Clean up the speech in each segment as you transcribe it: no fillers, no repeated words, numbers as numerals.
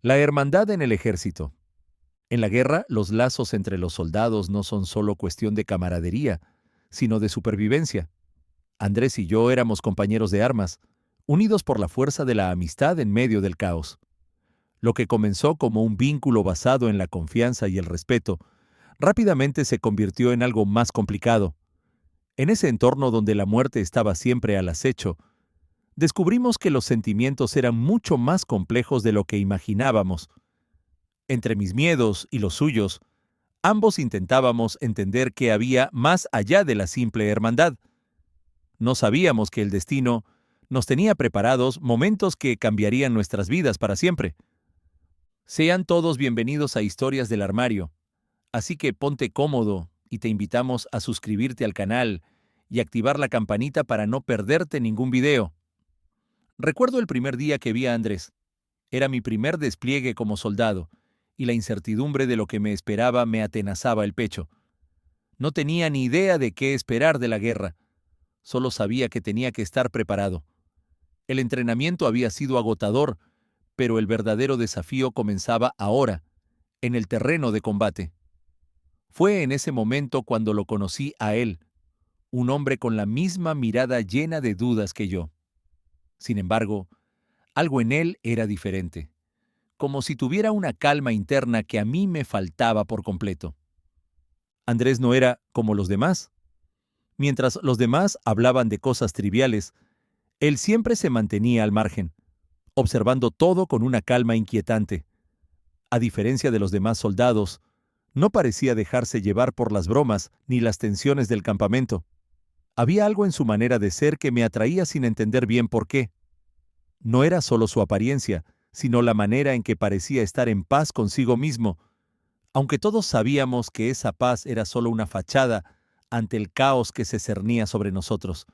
La hermandad en el ejército. En la guerra, los lazos entre los soldados no son solo cuestión de camaradería, sino de supervivencia. Andrés y yo éramos compañeros de armas, unidos por la fuerza de la amistad en medio del caos. Lo que comenzó como un vínculo basado en la confianza y el respeto, rápidamente se convirtió en algo más complicado. En ese entorno donde la muerte estaba siempre al acecho, descubrimos que los sentimientos eran mucho más complejos de lo que imaginábamos. Entre mis miedos y los suyos, ambos intentábamos entender que había más allá de la simple hermandad. No sabíamos que el destino nos tenía preparados momentos que cambiarían nuestras vidas para siempre. Sean todos bienvenidos a Historias del Armario, así que ponte cómodo y te invitamos a suscribirte al canal y activar la campanita para no perderte ningún video. Recuerdo el primer día que vi a Andrés. Era mi primer despliegue como soldado, y la incertidumbre de lo que me esperaba me atenazaba el pecho. No tenía ni idea de qué esperar de la guerra. Solo sabía que tenía que estar preparado. El entrenamiento había sido agotador, pero el verdadero desafío comenzaba ahora, en el terreno de combate. Fue en ese momento cuando lo conocí a él, un hombre con la misma mirada llena de dudas que yo. Sin embargo, algo en él era diferente, como si tuviera una calma interna que a mí me faltaba por completo. Andrés no era como los demás. Mientras los demás hablaban de cosas triviales, él siempre se mantenía al margen, observando todo con una calma inquietante. A diferencia de los demás soldados, no parecía dejarse llevar por las bromas ni las tensiones del campamento. Había algo en su manera de ser que me atraía sin entender bien por qué. No era solo su apariencia, sino la manera en que parecía estar en paz consigo mismo, aunque todos sabíamos que esa paz era solo una fachada ante el caos que se cernía sobre nosotros.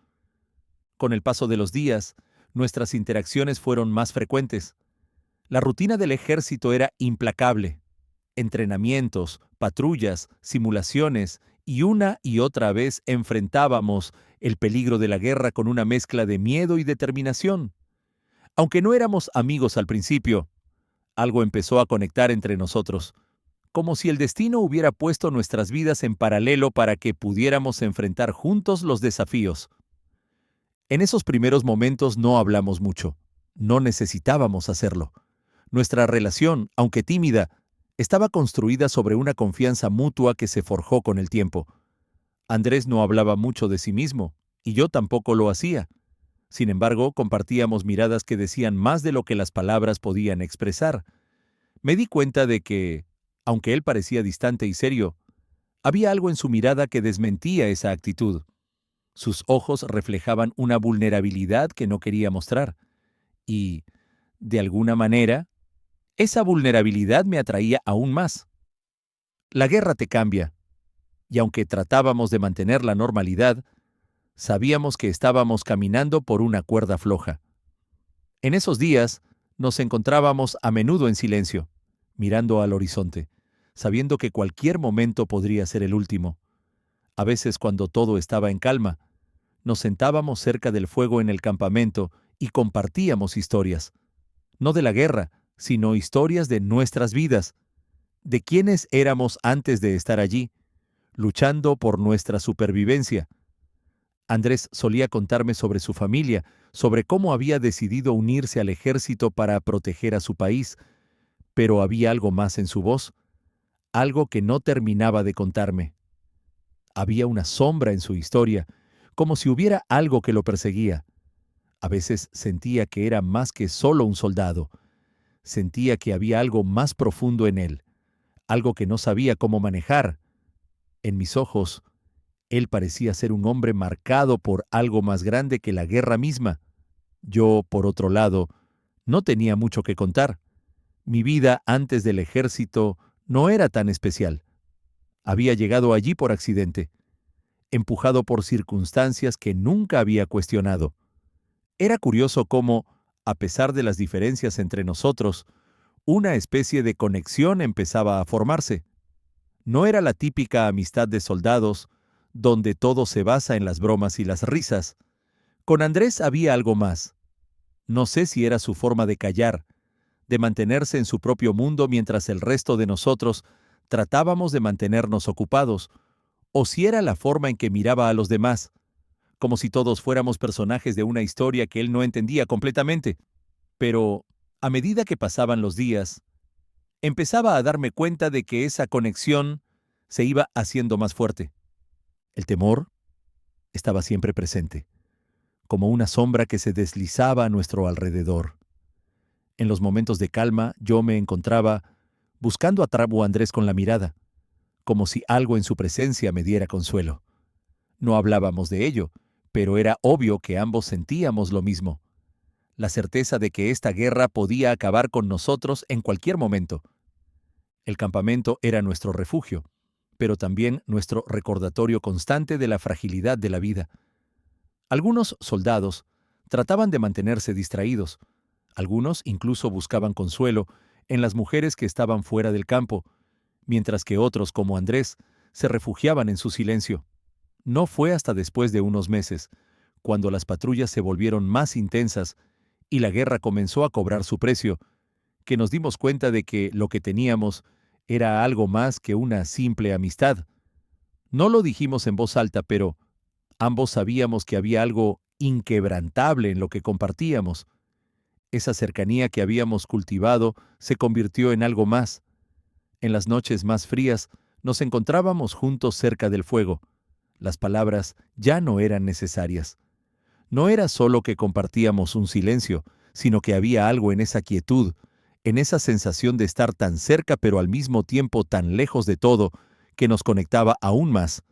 Con el paso de los días, nuestras interacciones fueron más frecuentes. La rutina del ejército era implacable. Entrenamientos, patrullas, simulaciones, y una y otra vez enfrentábamos el peligro de la guerra con una mezcla de miedo y determinación. Aunque no éramos amigos al principio, algo empezó a conectar entre nosotros, como si el destino hubiera puesto nuestras vidas en paralelo para que pudiéramos enfrentar juntos los desafíos. En esos primeros momentos no hablamos mucho. No necesitábamos hacerlo. Nuestra relación, aunque tímida, estaba construida sobre una confianza mutua que se forjó con el tiempo. Andrés no hablaba mucho de sí mismo, y yo tampoco lo hacía. Sin embargo, compartíamos miradas que decían más de lo que las palabras podían expresar. Me di cuenta de que, aunque él parecía distante y serio, había algo en su mirada que desmentía esa actitud. Sus ojos reflejaban una vulnerabilidad que no quería mostrar, y, de alguna manera, esa vulnerabilidad me atraía aún más. La guerra te cambia, y aunque tratábamos de mantener la normalidad, sabíamos que estábamos caminando por una cuerda floja. En esos días, nos encontrábamos a menudo en silencio, mirando al horizonte, sabiendo que cualquier momento podría ser el último. A veces, cuando todo estaba en calma, nos sentábamos cerca del fuego en el campamento y compartíamos historias, no de la guerra, sino historias de nuestras vidas, de quiénes éramos antes de estar allí, luchando por nuestra supervivencia. Andrés solía contarme sobre su familia, sobre cómo había decidido unirse al ejército para proteger a su país, pero había algo más en su voz, algo que no terminaba de contarme. Había una sombra en su historia, como si hubiera algo que lo perseguía. A veces sentía que era más que solo un soldado. Sentía que había algo más profundo en él, algo que no sabía cómo manejar. En mis ojos, él parecía ser un hombre marcado por algo más grande que la guerra misma. Yo, por otro lado, no tenía mucho que contar. Mi vida antes del ejército no era tan especial. Había llegado allí por accidente, empujado por circunstancias que nunca había cuestionado. Era curioso cómo, a pesar de las diferencias entre nosotros, una especie de conexión empezaba a formarse. No era la típica amistad de soldados, donde todo se basa en las bromas y las risas. Con Andrés había algo más. No sé si era su forma de callar, de mantenerse en su propio mundo mientras el resto de nosotros tratábamos de mantenernos ocupados, o si era la forma en que miraba a los demás, como si todos fuéramos personajes de una historia que él no entendía completamente. Pero, a medida que pasaban los días, empezaba a darme cuenta de que esa conexión se iba haciendo más fuerte. El temor estaba siempre presente, como una sombra que se deslizaba a nuestro alrededor. En los momentos de calma, yo me encontraba buscando a Trabo Andrés con la mirada, como si algo en su presencia me diera consuelo. No hablábamos de ello, pero era obvio que ambos sentíamos lo mismo, la certeza de que esta guerra podía acabar con nosotros en cualquier momento. El campamento era nuestro refugio, pero también nuestro recordatorio constante de la fragilidad de la vida. Algunos soldados trataban de mantenerse distraídos, algunos incluso buscaban consuelo en las mujeres que estaban fuera del campo, mientras que otros, como Andrés, se refugiaban en su silencio. No fue hasta después de unos meses, cuando las patrullas se volvieron más intensas y la guerra comenzó a cobrar su precio, que nos dimos cuenta de que lo que teníamos era algo más que una simple amistad. No lo dijimos en voz alta, pero ambos sabíamos que había algo inquebrantable en lo que compartíamos. Esa cercanía que habíamos cultivado se convirtió en algo más. En las noches más frías nos encontrábamos juntos cerca del fuego. Las palabras ya no eran necesarias. No era solo que compartíamos un silencio, sino que había algo en esa quietud, en esa sensación de estar tan cerca pero al mismo tiempo tan lejos de todo, que nos conectaba aún más.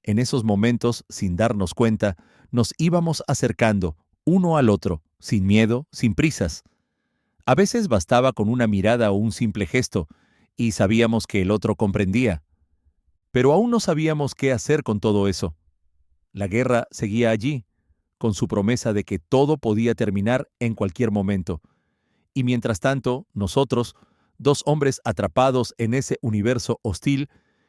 En esos momentos, sin darnos cuenta, nos íbamos acercando uno al otro, sin miedo, sin prisas. A veces bastaba con una mirada o un simple gesto, y sabíamos que el otro comprendía. Pero aún no sabíamos qué hacer con todo eso. La guerra seguía allí, con su promesa de que todo podía terminar en cualquier momento. Y mientras tanto, nosotros, dos hombres atrapados en ese universo hostil,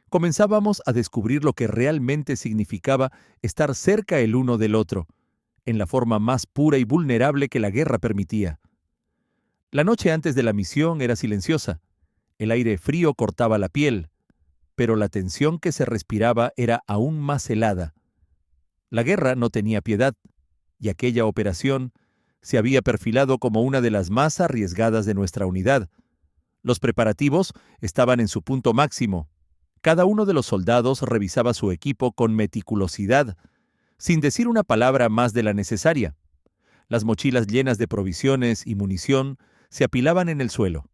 comenzábamos a descubrir lo que realmente significaba estar cerca el uno del otro, en la forma más pura y vulnerable que la guerra permitía. La noche antes de la misión era silenciosa. El aire frío cortaba la piel, pero la tensión que se respiraba era aún más helada. La guerra no tenía piedad, y aquella operación se había perfilado como una de las más arriesgadas de nuestra unidad. Los preparativos estaban en su punto máximo. Cada uno de los soldados revisaba su equipo con meticulosidad, sin decir una palabra más de la necesaria. Las mochilas llenas de provisiones y munición se apilaban en el suelo.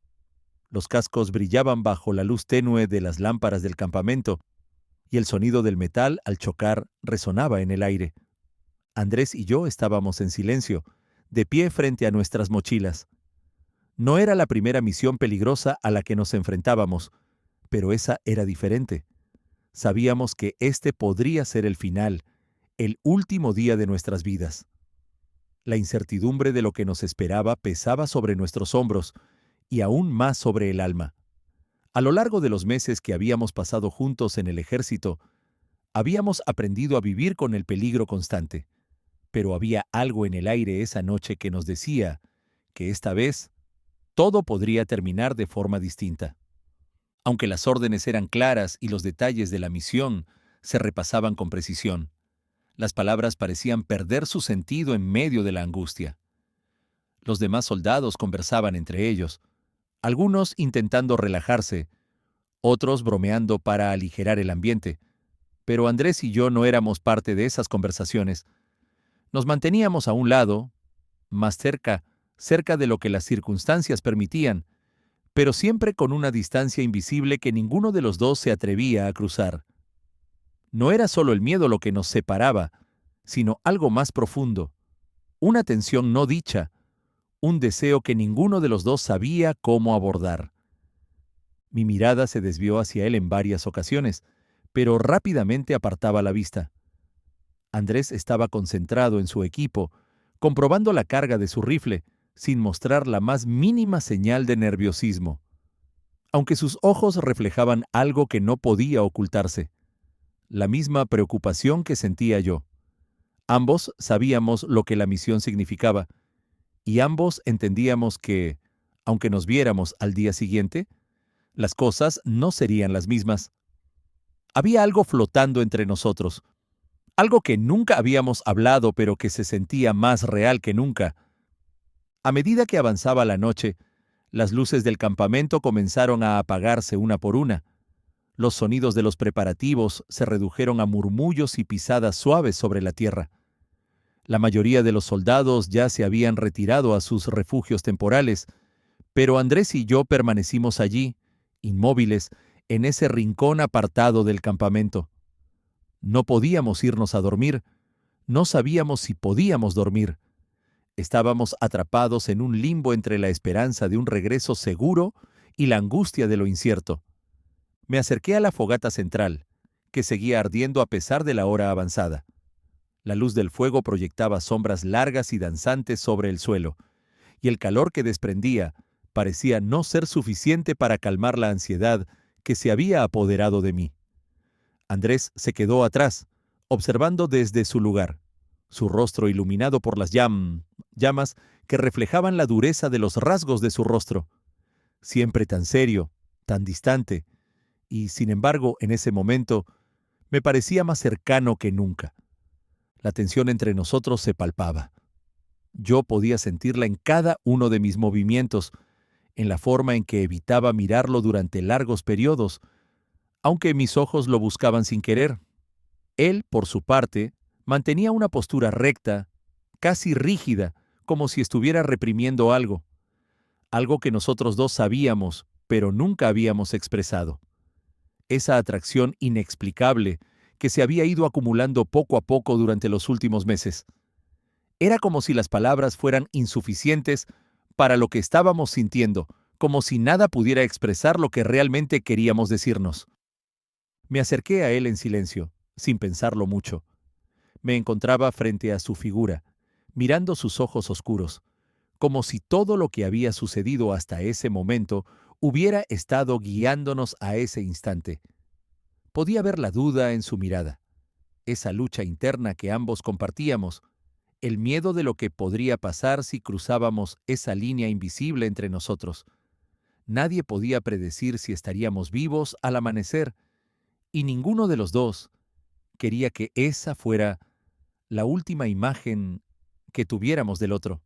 Los cascos brillaban bajo la luz tenue de las lámparas del campamento, y el sonido del metal al chocar resonaba en el aire. Andrés y yo estábamos en silencio, de pie frente a nuestras mochilas. No era la primera misión peligrosa a la que nos enfrentábamos, pero esa era diferente. Sabíamos que este podría ser el final, el último día de nuestras vidas. La incertidumbre de lo que nos esperaba pesaba sobre nuestros hombros y aún más sobre el alma. A lo largo de los meses que habíamos pasado juntos en el ejército, habíamos aprendido a vivir con el peligro constante, pero había algo en el aire esa noche que nos decía que esta vez todo podría terminar de forma distinta. Aunque las órdenes eran claras y los detalles de la misión se repasaban con precisión, las palabras parecían perder su sentido en medio de la angustia. Los demás soldados conversaban entre ellos, algunos intentando relajarse, otros bromeando para aligerar el ambiente, pero Andrés y yo no éramos parte de esas conversaciones. Nos manteníamos a un lado, más cerca de lo que las circunstancias permitían, pero siempre con una distancia invisible que ninguno de los dos se atrevía a cruzar. No era solo el miedo lo que nos separaba, sino algo más profundo, una tensión no dicha, un deseo que ninguno de los dos sabía cómo abordar. Mi mirada se desvió hacia él en varias ocasiones, pero rápidamente apartaba la vista. Andrés estaba concentrado en su equipo, comprobando la carga de su rifle, sin mostrar la más mínima señal de nerviosismo, aunque sus ojos reflejaban algo que no podía ocultarse, la misma preocupación que sentía yo. Ambos sabíamos lo que la misión significaba, y ambos entendíamos que, aunque nos viéramos al día siguiente, las cosas no serían las mismas. Había algo flotando entre nosotros, algo que nunca habíamos hablado pero que se sentía más real que nunca. A medida que avanzaba la noche, las luces del campamento comenzaron a apagarse una por una. Los sonidos de los preparativos se redujeron a murmullos y pisadas suaves sobre la tierra. La mayoría de los soldados ya se habían retirado a sus refugios temporales, pero Andrés y yo permanecimos allí, inmóviles, en ese rincón apartado del campamento. No podíamos irnos a dormir, no sabíamos si podíamos dormir. Estábamos atrapados en un limbo entre la esperanza de un regreso seguro y la angustia de lo incierto. Me acerqué a la fogata central, que seguía ardiendo a pesar de la hora avanzada. La luz del fuego proyectaba sombras largas y danzantes sobre el suelo, y el calor que desprendía parecía no ser suficiente para calmar la ansiedad que se había apoderado de mí. Andrés se quedó atrás, observando desde su lugar, su rostro iluminado por las llamas que reflejaban la dureza de los rasgos de su rostro, siempre tan serio, tan distante, y, sin embargo, en ese momento, me parecía más cercano que nunca. La tensión entre nosotros se palpaba. Yo podía sentirla en cada uno de mis movimientos, en la forma en que evitaba mirarlo durante largos periodos, aunque mis ojos lo buscaban sin querer. Él, por su parte, mantenía una postura recta, casi rígida, como si estuviera reprimiendo algo que nosotros dos sabíamos, pero nunca habíamos expresado. Esa atracción inexplicable que se había ido acumulando poco a poco durante los últimos meses. Era como si las palabras fueran insuficientes para lo que estábamos sintiendo, como si nada pudiera expresar lo que realmente queríamos decirnos. Me acerqué a él en silencio, sin pensarlo mucho. Me encontraba frente a su figura, mirando sus ojos oscuros, como si todo lo que había sucedido hasta ese momento hubiera estado guiándonos a ese instante. Podía ver la duda en su mirada, esa lucha interna que ambos compartíamos, el miedo de lo que podría pasar si cruzábamos esa línea invisible entre nosotros. Nadie podía predecir si estaríamos vivos al amanecer, y ninguno de los dos quería que esa fuera la última imagen que tuviéramos del otro.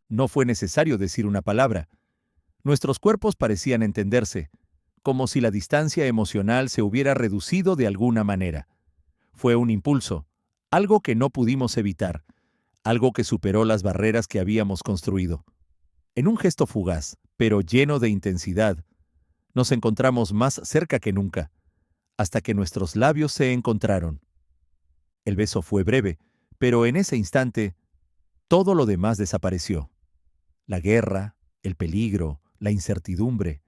No fue necesario decir una palabra. Nuestros cuerpos parecían entenderse, como si la distancia emocional se hubiera reducido de alguna manera. Fue un impulso, algo que no pudimos evitar, algo que superó las barreras que habíamos construido. En un gesto fugaz, pero lleno de intensidad, nos encontramos más cerca que nunca, hasta que nuestros labios se encontraron. El beso fue breve, pero en ese instante, todo lo demás desapareció. La guerra, el peligro, la incertidumbre.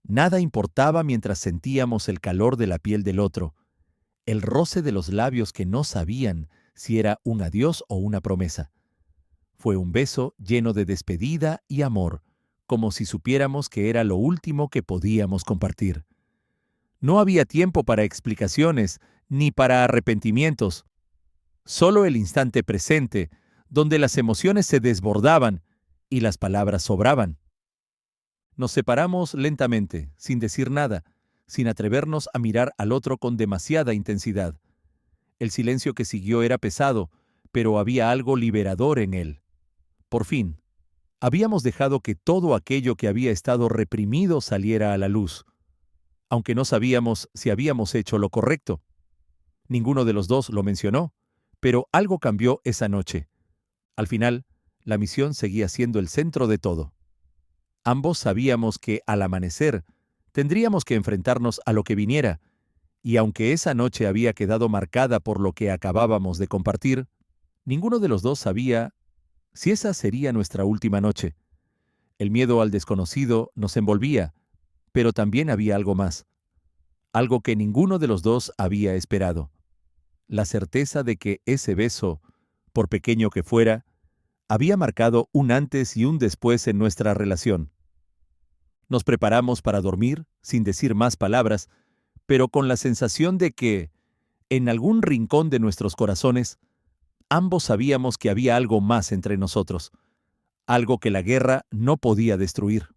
Nada importaba mientras sentíamos el calor de la piel del otro, el roce de los labios que no sabían si era un adiós o una promesa. Fue un beso lleno de despedida y amor, como si supiéramos que era lo último que podíamos compartir. No había tiempo para explicaciones ni para arrepentimientos, solo el instante presente, donde las emociones se desbordaban y las palabras sobraban. Nos separamos lentamente, sin decir nada, sin atrevernos a mirar al otro con demasiada intensidad. El silencio que siguió era pesado, pero había algo liberador en él. Por fin, habíamos dejado que todo aquello que había estado reprimido saliera a la luz, aunque no sabíamos si habíamos hecho lo correcto. Ninguno de los dos lo mencionó, pero algo cambió esa noche. Al final, la misión seguía siendo el centro de todo. Ambos sabíamos que, al amanecer, tendríamos que enfrentarnos a lo que viniera, y aunque esa noche había quedado marcada por lo que acabábamos de compartir, ninguno de los dos sabía si esa sería nuestra última noche. El miedo al desconocido nos envolvía, pero también había algo más, algo que ninguno de los dos había esperado. La certeza de que ese beso, por pequeño que fuera, había marcado un antes y un después en nuestra relación. Nos preparamos para dormir, sin decir más palabras, pero con la sensación de que, en algún rincón de nuestros corazones, ambos sabíamos que había algo más entre nosotros, algo que la guerra no podía destruir.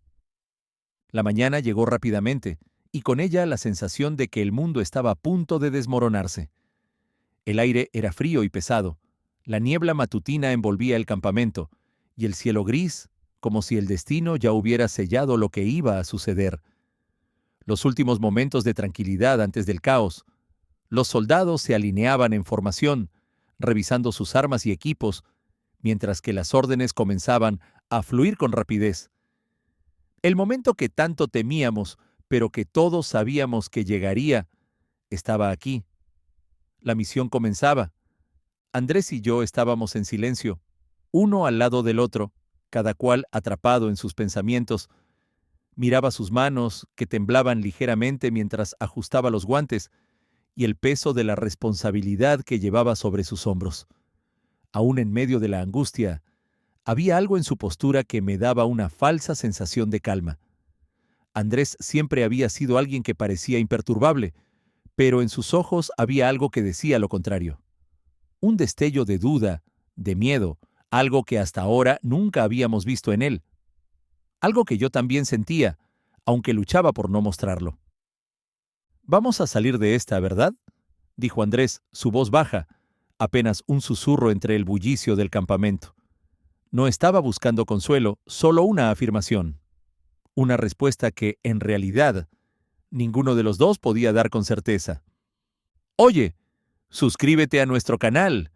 La mañana llegó rápidamente, y con ella la sensación de que el mundo estaba a punto de desmoronarse. El aire era frío y pesado, la niebla matutina envolvía el campamento, y el cielo gris, como si el destino ya hubiera sellado lo que iba a suceder. Los últimos momentos de tranquilidad antes del caos. Los soldados se alineaban en formación, revisando sus armas y equipos, mientras que las órdenes comenzaban a fluir con rapidez. El momento que tanto temíamos, pero que todos sabíamos que llegaría, estaba aquí. La misión comenzaba. Andrés y yo estábamos en silencio, uno al lado del otro, cada cual atrapado en sus pensamientos. Miraba sus manos, que temblaban ligeramente mientras ajustaba los guantes, y el peso de la responsabilidad que llevaba sobre sus hombros. Aún en medio de la angustia, había algo en su postura que me daba una falsa sensación de calma. Andrés siempre había sido alguien que parecía imperturbable, pero en sus ojos había algo que decía lo contrario. Un destello de duda, de miedo, algo que hasta ahora nunca habíamos visto en él. Algo que yo también sentía, aunque luchaba por no mostrarlo. «Vamos a salir de esta, ¿verdad?», dijo Andrés, su voz baja, apenas un susurro entre el bullicio del campamento. No estaba buscando consuelo, solo una afirmación. Una respuesta que, en realidad, ninguno de los dos podía dar con certeza. «Oye, suscríbete a nuestro canal.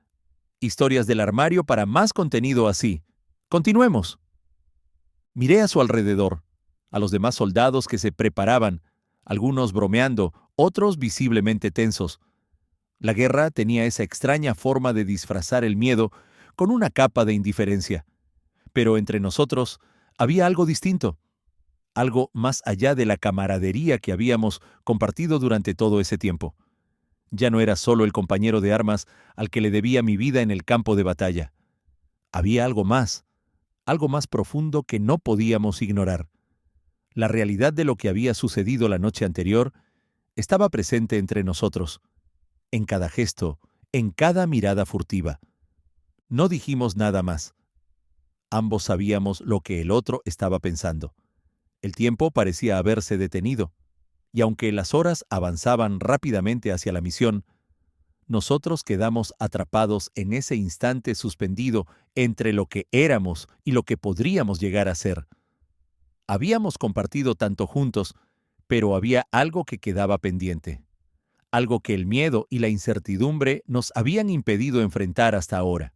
Historias del Armario para más contenido así. Continuemos». Miré a su alrededor, a los demás soldados que se preparaban, algunos bromeando, otros visiblemente tensos. La guerra tenía esa extraña forma de disfrazar el miedo con una capa de indiferencia. Pero entre nosotros había algo distinto, algo más allá de la camaradería que habíamos compartido durante todo ese tiempo. Ya no era solo el compañero de armas al que le debía mi vida en el campo de batalla. Había algo más profundo que no podíamos ignorar. La realidad de lo que había sucedido la noche anterior estaba presente entre nosotros, en cada gesto, en cada mirada furtiva. No dijimos nada más. Ambos sabíamos lo que el otro estaba pensando. El tiempo parecía haberse detenido, y aunque las horas avanzaban rápidamente hacia la misión, nosotros quedamos atrapados en ese instante suspendido entre lo que éramos y lo que podríamos llegar a ser. Habíamos compartido tanto juntos, pero había algo que quedaba pendiente, algo que el miedo y la incertidumbre nos habían impedido enfrentar hasta ahora.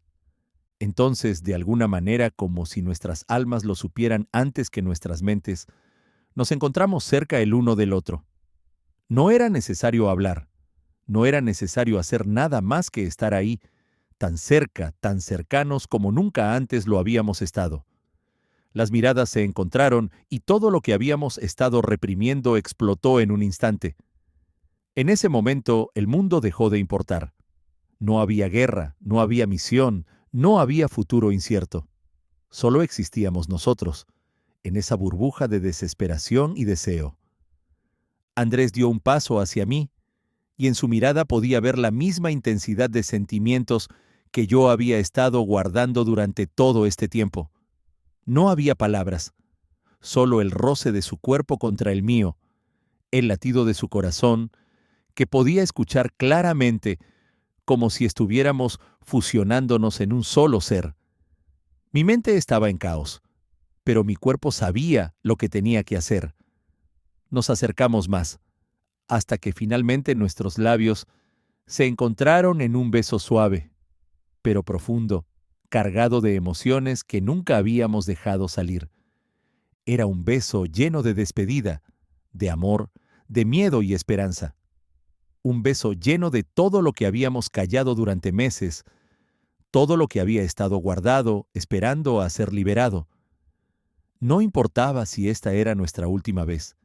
Entonces, de alguna manera, como si nuestras almas lo supieran antes que nuestras mentes, nos encontramos cerca el uno del otro. No era necesario hablar, no era necesario hacer nada más que estar ahí, tan cerca, tan cercanos como nunca antes lo habíamos estado. Las miradas se encontraron y todo lo que habíamos estado reprimiendo explotó en un instante. En ese momento el mundo dejó de importar. No había guerra, no había misión, no había futuro incierto. Solo existíamos nosotros, en esa burbuja de desesperación y deseo. Andrés dio un paso hacia mí, y en su mirada podía ver la misma intensidad de sentimientos que yo había estado guardando durante todo este tiempo. No había palabras, solo el roce de su cuerpo contra el mío, el latido de su corazón, que podía escuchar claramente, como si estuviéramos fusionándonos en un solo ser. Mi mente estaba en caos, pero mi cuerpo sabía lo que tenía que hacer. Nos acercamos más, hasta que finalmente nuestros labios se encontraron en un beso suave, pero profundo, cargado de emociones que nunca habíamos dejado salir. Era un beso lleno de despedida, de amor, de miedo y esperanza. Un beso lleno de todo lo que habíamos callado durante meses, todo lo que había estado guardado, esperando a ser liberado. No importaba si esta era nuestra última vez.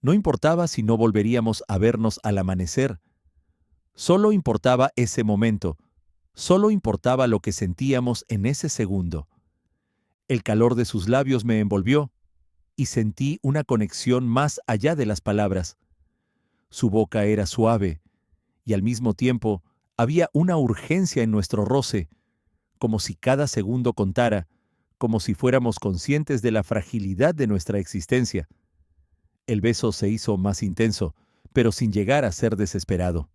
No importaba si no volveríamos a vernos al amanecer. Solo importaba ese momento. Solo importaba lo que sentíamos en ese segundo. El calor de sus labios me envolvió y sentí una conexión más allá de las palabras. Su boca era suave y al mismo tiempo había una urgencia en nuestro roce, como si cada segundo contara, como si fuéramos conscientes de la fragilidad de nuestra existencia. El beso se hizo más intenso, pero sin llegar a ser desesperado.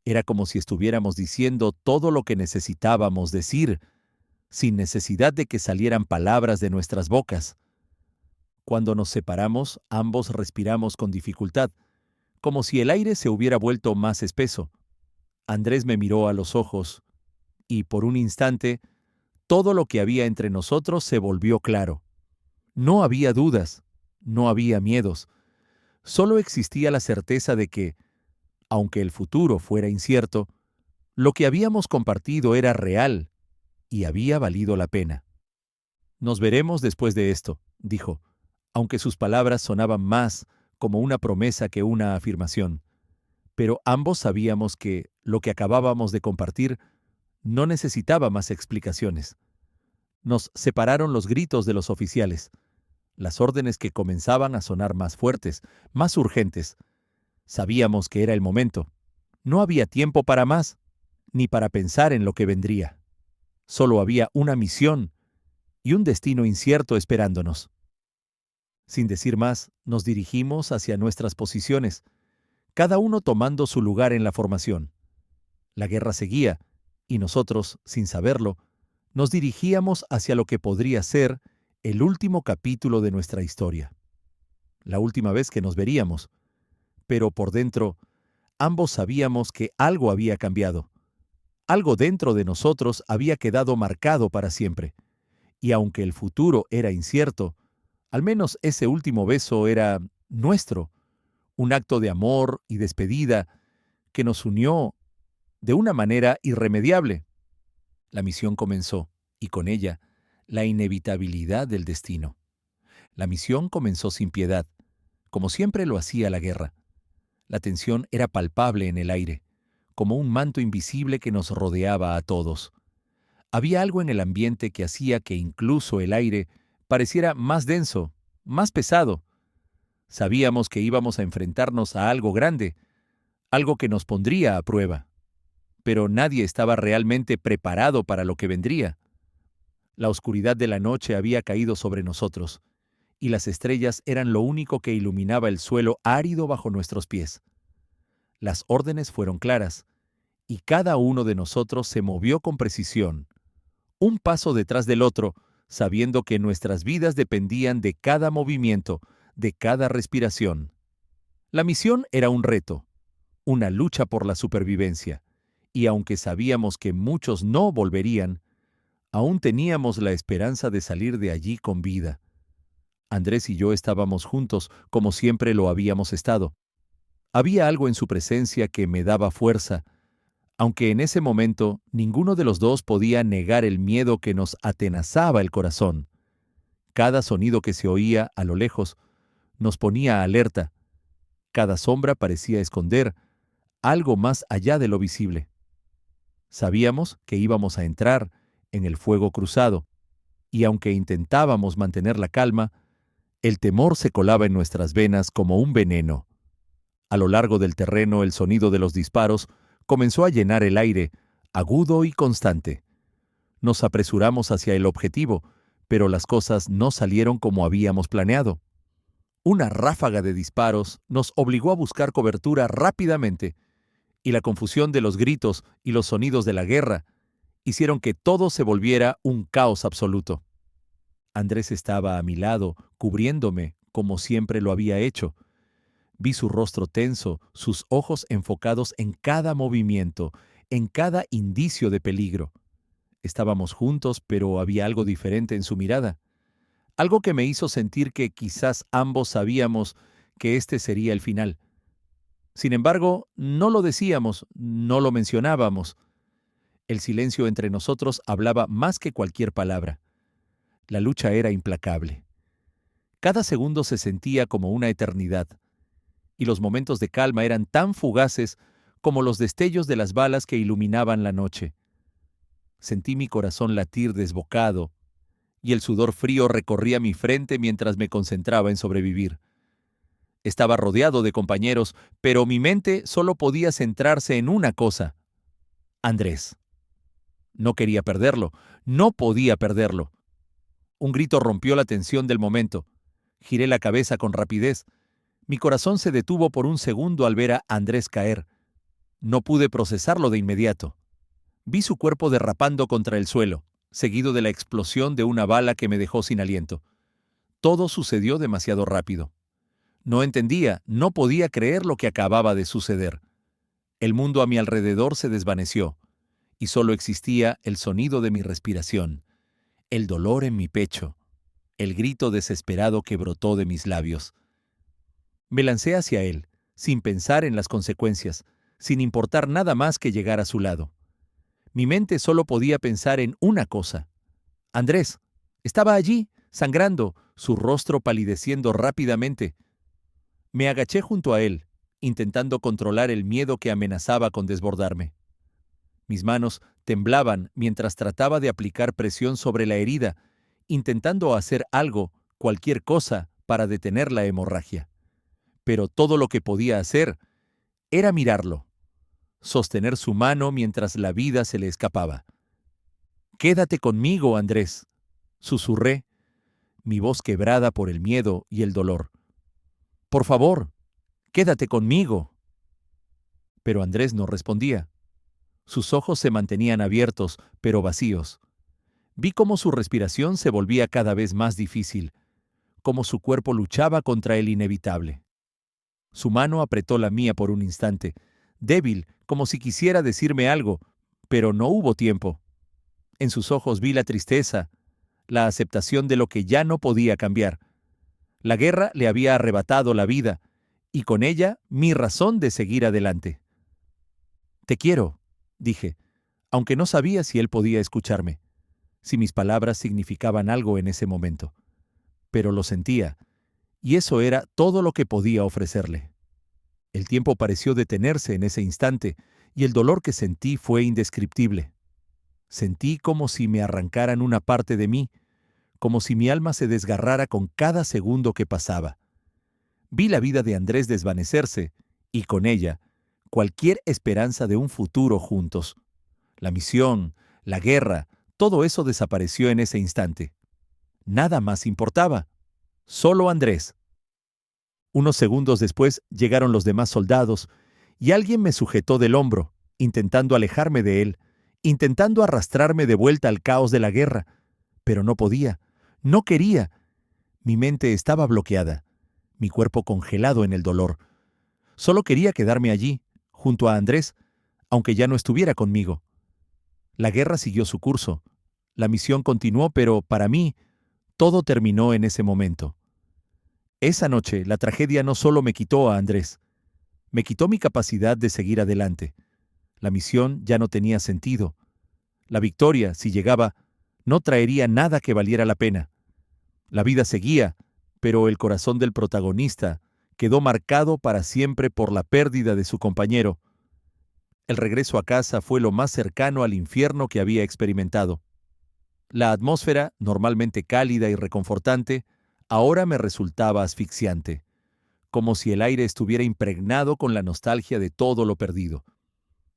Era como si estuviéramos diciendo todo lo que necesitábamos decir, sin necesidad de que salieran palabras de nuestras bocas. Cuando nos separamos, ambos respiramos con dificultad, como si el aire se hubiera vuelto más espeso. Andrés me miró a los ojos, y por un instante, todo lo que había entre nosotros se volvió claro. No había dudas, no había miedos, solo existía la certeza de que, aunque el futuro fuera incierto, lo que habíamos compartido era real y había valido la pena. Nos veremos después de esto, dijo, aunque sus palabras sonaban más como una promesa que una afirmación. Pero ambos sabíamos que lo que acabábamos de compartir no necesitaba más explicaciones. Nos separaron los gritos de los oficiales, las órdenes que comenzaban a sonar más fuertes, más urgentes. Sabíamos que era el momento. No había tiempo para más, ni para pensar en lo que vendría. Solo había una misión y un destino incierto esperándonos. Sin decir más, nos dirigimos hacia nuestras posiciones, cada uno tomando su lugar en la formación. La guerra seguía, y nosotros, sin saberlo, nos dirigíamos hacia lo que podría ser el último capítulo de nuestra historia. La última vez que nos veríamos. Pero por dentro, ambos sabíamos que algo había cambiado. Algo dentro de nosotros había quedado marcado para siempre. Y aunque el futuro era incierto, al menos ese último beso era nuestro, un acto de amor y despedida que nos unió de una manera irremediable. La misión comenzó, y con ella, la inevitabilidad del destino. La misión comenzó sin piedad, como siempre lo hacía la guerra. La tensión era palpable en el aire, como un manto invisible que nos rodeaba a todos. Había algo en el ambiente que hacía que incluso el aire pareciera más denso, más pesado. Sabíamos que íbamos a enfrentarnos a algo grande, algo que nos pondría a prueba. Pero nadie estaba realmente preparado para lo que vendría. La oscuridad de la noche había caído sobre nosotros, y las estrellas eran lo único que iluminaba el suelo árido bajo nuestros pies. Las órdenes fueron claras, y cada uno de nosotros se movió con precisión, un paso detrás del otro, sabiendo que nuestras vidas dependían de cada movimiento, de cada respiración. La misión era un reto, una lucha por la supervivencia, y aunque sabíamos que muchos no volverían, aún teníamos la esperanza de salir de allí con vida. Andrés y yo estábamos juntos como siempre lo habíamos estado. Había algo en su presencia que me daba fuerza, aunque en ese momento ninguno de los dos podía negar el miedo que nos atenazaba el corazón. Cada sonido que se oía a lo lejos nos ponía alerta. Cada sombra parecía esconder algo más allá de lo visible. Sabíamos que íbamos a entrar en el fuego cruzado, y aunque intentábamos mantener la calma, el temor se colaba en nuestras venas como un veneno. A lo largo del terreno el sonido de los disparos comenzó a llenar el aire, agudo y constante. Nos apresuramos hacia el objetivo, pero las cosas no salieron como habíamos planeado. Una ráfaga de disparos nos obligó a buscar cobertura rápidamente, y la confusión de los gritos y los sonidos de la guerra hicieron que todo se volviera un caos absoluto. Andrés estaba a mi lado, cubriéndome, como siempre lo había hecho. Vi su rostro tenso, sus ojos enfocados en cada movimiento, en cada indicio de peligro. Estábamos juntos, pero había algo diferente en su mirada. Algo que me hizo sentir que quizás ambos sabíamos que este sería el final. Sin embargo, no lo decíamos, no lo mencionábamos. El silencio entre nosotros hablaba más que cualquier palabra. La lucha era implacable. Cada segundo se sentía como una eternidad, y los momentos de calma eran tan fugaces como los destellos de las balas que iluminaban la noche. Sentí mi corazón latir desbocado, y el sudor frío recorría mi frente mientras me concentraba en sobrevivir. Estaba rodeado de compañeros, pero mi mente solo podía centrarse en una cosa: Andrés. No quería perderlo, no podía perderlo. Un grito rompió la tensión del momento. Giré la cabeza con rapidez. Mi corazón se detuvo por un segundo al ver a Andrés caer. No pude procesarlo de inmediato. Vi su cuerpo derrapando contra el suelo, seguido de la explosión de una bala que me dejó sin aliento. Todo sucedió demasiado rápido. No entendía, no podía creer lo que acababa de suceder. El mundo a mi alrededor se desvaneció, y solo existía el sonido de mi respiración, el dolor en mi pecho, el grito desesperado que brotó de mis labios. Me lancé hacia él, sin pensar en las consecuencias, sin importar nada más que llegar a su lado. Mi mente solo podía pensar en una cosa. Andrés estaba allí, sangrando, su rostro palideciendo rápidamente. Me agaché junto a él, intentando controlar el miedo que amenazaba con desbordarme. Mis manos temblaban mientras trataba de aplicar presión sobre la herida, intentando hacer algo, cualquier cosa, para detener la hemorragia. Pero todo lo que podía hacer era mirarlo, sostener su mano mientras la vida se le escapaba. «Quédate conmigo, Andrés», susurré, mi voz quebrada por el miedo y el dolor. «Por favor, quédate conmigo». Pero Andrés no respondía. Sus ojos se mantenían abiertos, pero vacíos. Vi cómo su respiración se volvía cada vez más difícil, cómo su cuerpo luchaba contra el inevitable. Su mano apretó la mía por un instante, débil, como si quisiera decirme algo, pero no hubo tiempo. En sus ojos vi la tristeza, la aceptación de lo que ya no podía cambiar. La guerra le había arrebatado la vida, y con ella mi razón de seguir adelante. «Te quiero», dije, aunque no sabía si él podía escucharme, si mis palabras significaban algo en ese momento. Pero lo sentía, y eso era todo lo que podía ofrecerle. El tiempo pareció detenerse en ese instante, y el dolor que sentí fue indescriptible. Sentí como si me arrancaran una parte de mí, como si mi alma se desgarrara con cada segundo que pasaba. Vi la vida de Andrés desvanecerse, y con ella, cualquier esperanza de un futuro juntos. La misión, la guerra, todo eso desapareció en ese instante. Nada más importaba. Solo Andrés. Unos segundos después llegaron los demás soldados, y alguien me sujetó del hombro, intentando alejarme de él, intentando arrastrarme de vuelta al caos de la guerra. Pero no podía, no quería. Mi mente estaba bloqueada, mi cuerpo congelado en el dolor. Solo quería quedarme allí, junto a Andrés, aunque ya no estuviera conmigo. La guerra siguió su curso. La misión continuó, pero para mí, todo terminó en ese momento. Esa noche, la tragedia no solo me quitó a Andrés, me quitó mi capacidad de seguir adelante. La misión ya no tenía sentido. La victoria, si llegaba, no traería nada que valiera la pena. La vida seguía, pero el corazón del protagonista quedó marcado para siempre por la pérdida de su compañero. El regreso a casa fue lo más cercano al infierno que había experimentado. La atmósfera, normalmente cálida y reconfortante, ahora me resultaba asfixiante, como si el aire estuviera impregnado con la nostalgia de todo lo perdido.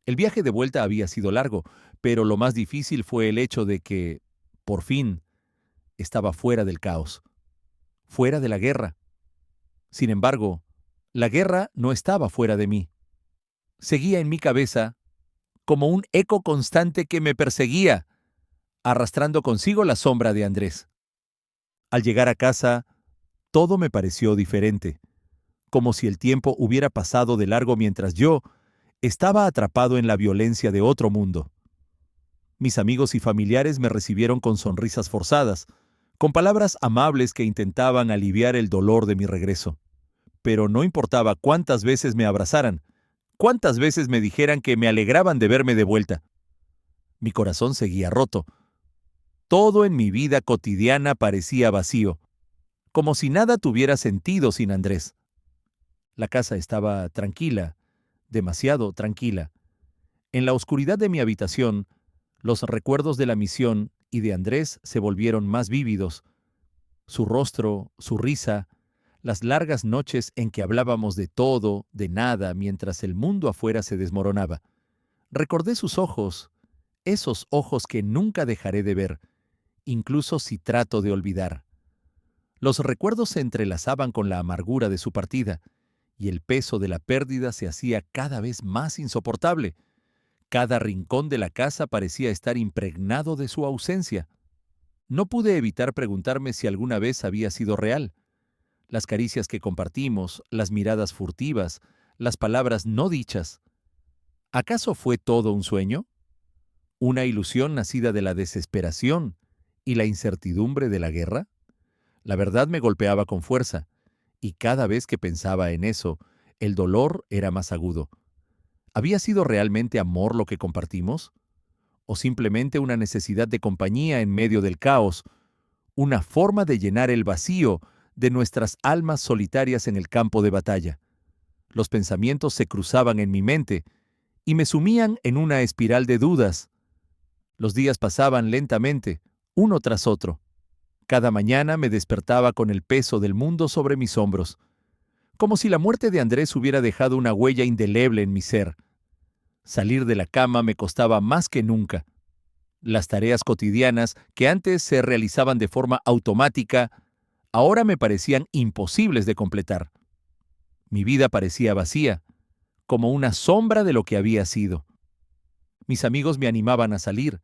El viaje de vuelta había sido largo, pero lo más difícil fue el hecho de que, por fin, estaba fuera del caos, fuera de la guerra. Sin embargo, la guerra no estaba fuera de mí. Seguía en mi cabeza como un eco constante que me perseguía, arrastrando consigo la sombra de Andrés. Al llegar a casa, todo me pareció diferente, como si el tiempo hubiera pasado de largo mientras yo estaba atrapado en la violencia de otro mundo. Mis amigos y familiares me recibieron con sonrisas forzadas, con palabras amables que intentaban aliviar el dolor de mi regreso. Pero no importaba cuántas veces me abrazaran, cuántas veces me dijeran que me alegraban de verme de vuelta. Mi corazón seguía roto. Todo en mi vida cotidiana parecía vacío, como si nada tuviera sentido sin Andrés. La casa estaba tranquila, demasiado tranquila. En la oscuridad de mi habitación, los recuerdos de la misión y de Andrés se volvieron más vívidos. Su rostro, su risa, las largas noches en que hablábamos de todo, de nada, mientras el mundo afuera se desmoronaba. Recordé sus ojos, esos ojos que nunca dejaré de ver, incluso si trato de olvidar. Los recuerdos se entrelazaban con la amargura de su partida, y el peso de la pérdida se hacía cada vez más insoportable. Cada rincón de la casa parecía estar impregnado de su ausencia. No pude evitar preguntarme si alguna vez había sido real. Las caricias que compartimos, las miradas furtivas, las palabras no dichas. ¿Acaso fue todo un sueño? ¿Una ilusión nacida de la desesperación y la incertidumbre de la guerra? La verdad me golpeaba con fuerza, y cada vez que pensaba en eso, el dolor era más agudo. ¿Había sido realmente amor lo que compartimos? ¿O simplemente una necesidad de compañía en medio del caos, una forma de llenar el vacío de nuestras almas solitarias en el campo de batalla? Los pensamientos se cruzaban en mi mente y me sumían en una espiral de dudas. Los días pasaban lentamente, uno tras otro. Cada mañana me despertaba con el peso del mundo sobre mis hombros, como si la muerte de Andrés hubiera dejado una huella indeleble en mi ser. Salir de la cama me costaba más que nunca. Las tareas cotidianas, que antes se realizaban de forma automática, ahora me parecían imposibles de completar. Mi vida parecía vacía, como una sombra de lo que había sido. Mis amigos me animaban a salir,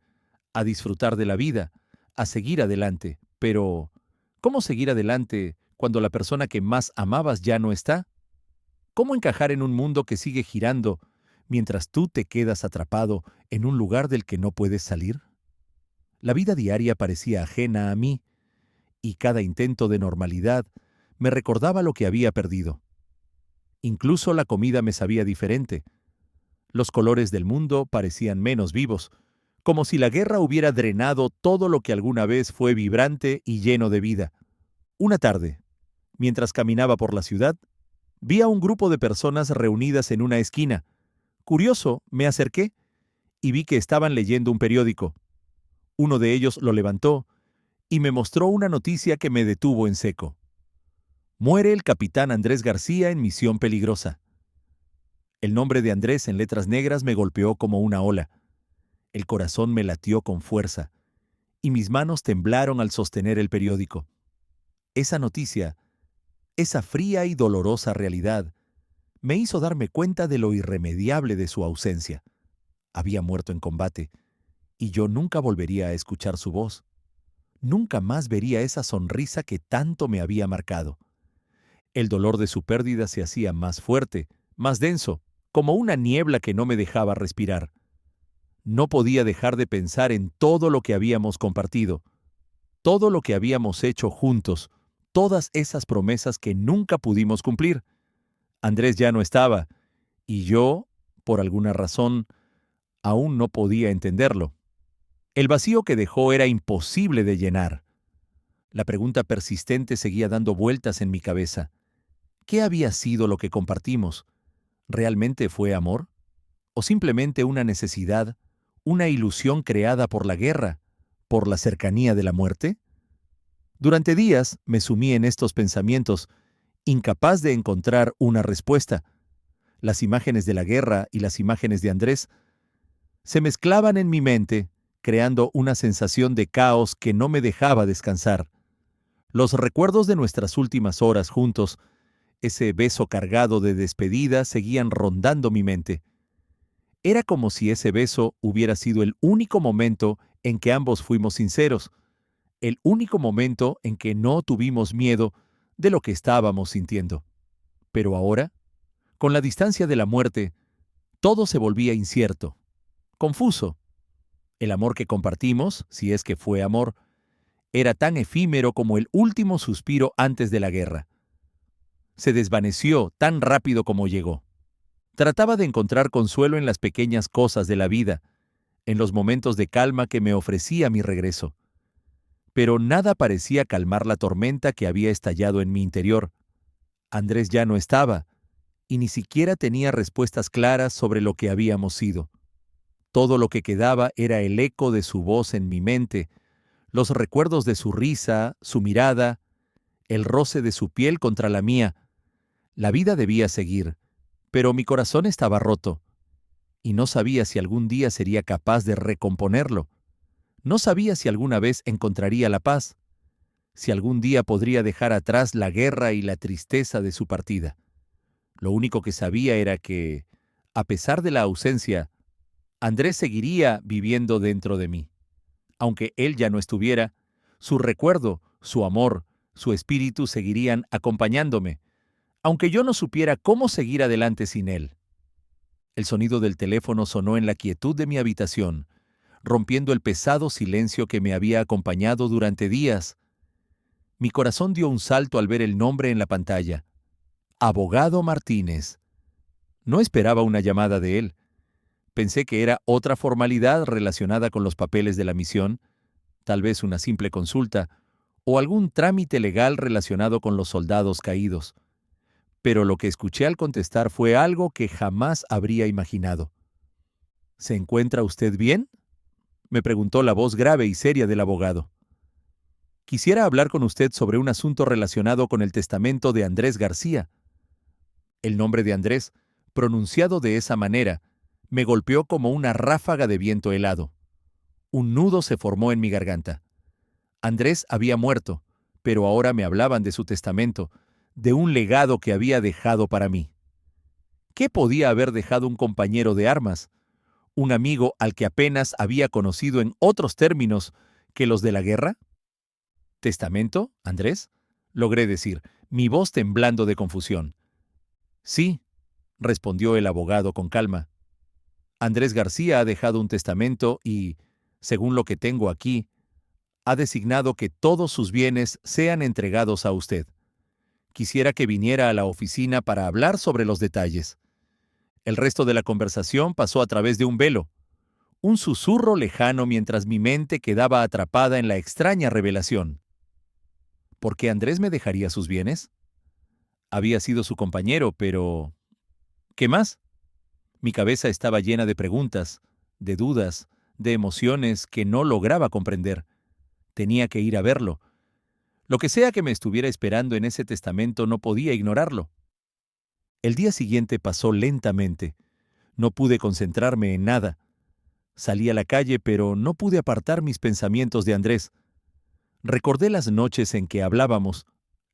a disfrutar de la vida, a seguir adelante. Pero, ¿cómo seguir adelante cuando la persona que más amabas ya no está? ¿Cómo encajar en un mundo que sigue girando mientras tú te quedas atrapado en un lugar del que no puedes salir? La vida diaria parecía ajena a mí, y cada intento de normalidad me recordaba lo que había perdido. Incluso la comida me sabía diferente. Los colores del mundo parecían menos vivos, como si la guerra hubiera drenado todo lo que alguna vez fue vibrante y lleno de vida. Una tarde, mientras caminaba por la ciudad, vi a un grupo de personas reunidas en una esquina. Curioso, me acerqué y vi que estaban leyendo un periódico. Uno de ellos lo levantó y me mostró una noticia que me detuvo en seco. Muere el capitán Andrés García en misión peligrosa. El nombre de Andrés en letras negras me golpeó como una ola. El corazón me latió con fuerza, y mis manos temblaron al sostener el periódico. Esa noticia, esa fría y dolorosa realidad, me hizo darme cuenta de lo irremediable de su ausencia. Había muerto en combate, y yo nunca volvería a escuchar su voz. Nunca más vería esa sonrisa que tanto me había marcado. El dolor de su pérdida se hacía más fuerte, más denso, como una niebla que no me dejaba respirar. No podía dejar de pensar en todo lo que habíamos compartido, todo lo que habíamos hecho juntos, todas esas promesas que nunca pudimos cumplir. Andrés ya no estaba, y yo, por alguna razón, aún no podía entenderlo. El vacío que dejó era imposible de llenar. La pregunta persistente seguía dando vueltas en mi cabeza. ¿Qué había sido lo que compartimos? ¿Realmente fue amor? ¿O simplemente una necesidad, una ilusión creada por la guerra, por la cercanía de la muerte? Durante días me sumí en estos pensamientos, incapaz de encontrar una respuesta. Las imágenes de la guerra y las imágenes de Andrés se mezclaban en mi mente, creando una sensación de caos que no me dejaba descansar. Los recuerdos de nuestras últimas horas juntos, ese beso cargado de despedida, seguían rondando mi mente. Era como si ese beso hubiera sido el único momento en que ambos fuimos sinceros, el único momento en que no tuvimos miedo de lo que estábamos sintiendo. Pero ahora, con la distancia de la muerte, todo se volvía incierto, confuso. El amor que compartimos, si es que fue amor, era tan efímero como el último suspiro antes de la guerra. Se desvaneció tan rápido como llegó. Trataba de encontrar consuelo en las pequeñas cosas de la vida, en los momentos de calma que me ofrecía mi regreso. Pero nada parecía calmar la tormenta que había estallado en mi interior. Andrés ya no estaba, y ni siquiera tenía respuestas claras sobre lo que habíamos sido. Todo lo que quedaba era el eco de su voz en mi mente, los recuerdos de su risa, su mirada, el roce de su piel contra la mía. La vida debía seguir, pero mi corazón estaba roto, y no sabía si algún día sería capaz de recomponerlo. No sabía si alguna vez encontraría la paz, si algún día podría dejar atrás la guerra y la tristeza de su partida. Lo único que sabía era que, a pesar de la ausencia, Andrés seguiría viviendo dentro de mí. Aunque él ya no estuviera, su recuerdo, su amor, su espíritu seguirían acompañándome, aunque yo no supiera cómo seguir adelante sin él. El sonido del teléfono sonó en la quietud de mi habitación, rompiendo el pesado silencio que me había acompañado durante días. Mi corazón dio un salto al ver el nombre en la pantalla. Abogado Martínez. No esperaba una llamada de él. Pensé que era otra formalidad relacionada con los papeles de la misión, tal vez una simple consulta, o algún trámite legal relacionado con los soldados caídos. Pero lo que escuché al contestar fue algo que jamás habría imaginado. ¿Se encuentra usted bien?, me preguntó la voz grave y seria del abogado. Quisiera hablar con usted sobre un asunto relacionado con el testamento de Andrés García. El nombre de Andrés, pronunciado de esa manera, me golpeó como una ráfaga de viento helado. Un nudo se formó en mi garganta. Andrés había muerto, pero ahora me hablaban de su testamento, de un legado que había dejado para mí. ¿Qué podía haber dejado un compañero de armas, un amigo al que apenas había conocido en otros términos que los de la guerra? ¿Testamento, Andrés?, logré decir, mi voz temblando de confusión. Sí, respondió el abogado con calma. Andrés García ha dejado un testamento y, según lo que tengo aquí, ha designado que todos sus bienes sean entregados a usted. Quisiera que viniera a la oficina para hablar sobre los detalles. El resto de la conversación pasó a través de un velo, un susurro lejano mientras mi mente quedaba atrapada en la extraña revelación. ¿Por qué Andrés me dejaría sus bienes? Había sido su compañero, pero ¿qué más? Mi cabeza estaba llena de preguntas, de dudas, de emociones que no lograba comprender. Tenía que ir a verlo. Lo que sea que me estuviera esperando en ese testamento no podía ignorarlo. El día siguiente pasó lentamente. No pude concentrarme en nada. Salí a la calle, pero no pude apartar mis pensamientos de Andrés. Recordé las noches en que hablábamos,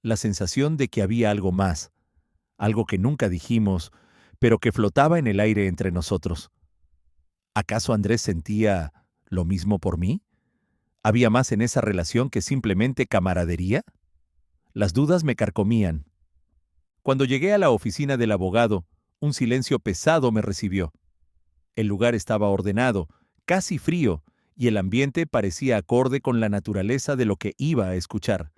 la sensación de que había algo más, algo que nunca dijimos, pero que flotaba en el aire entre nosotros. ¿Acaso Andrés sentía lo mismo por mí? ¿Había más en esa relación que simplemente camaradería? Las dudas me carcomían. Cuando llegué a la oficina del abogado, un silencio pesado me recibió. El lugar estaba ordenado, casi frío, y el ambiente parecía acorde con la naturaleza de lo que iba a escuchar.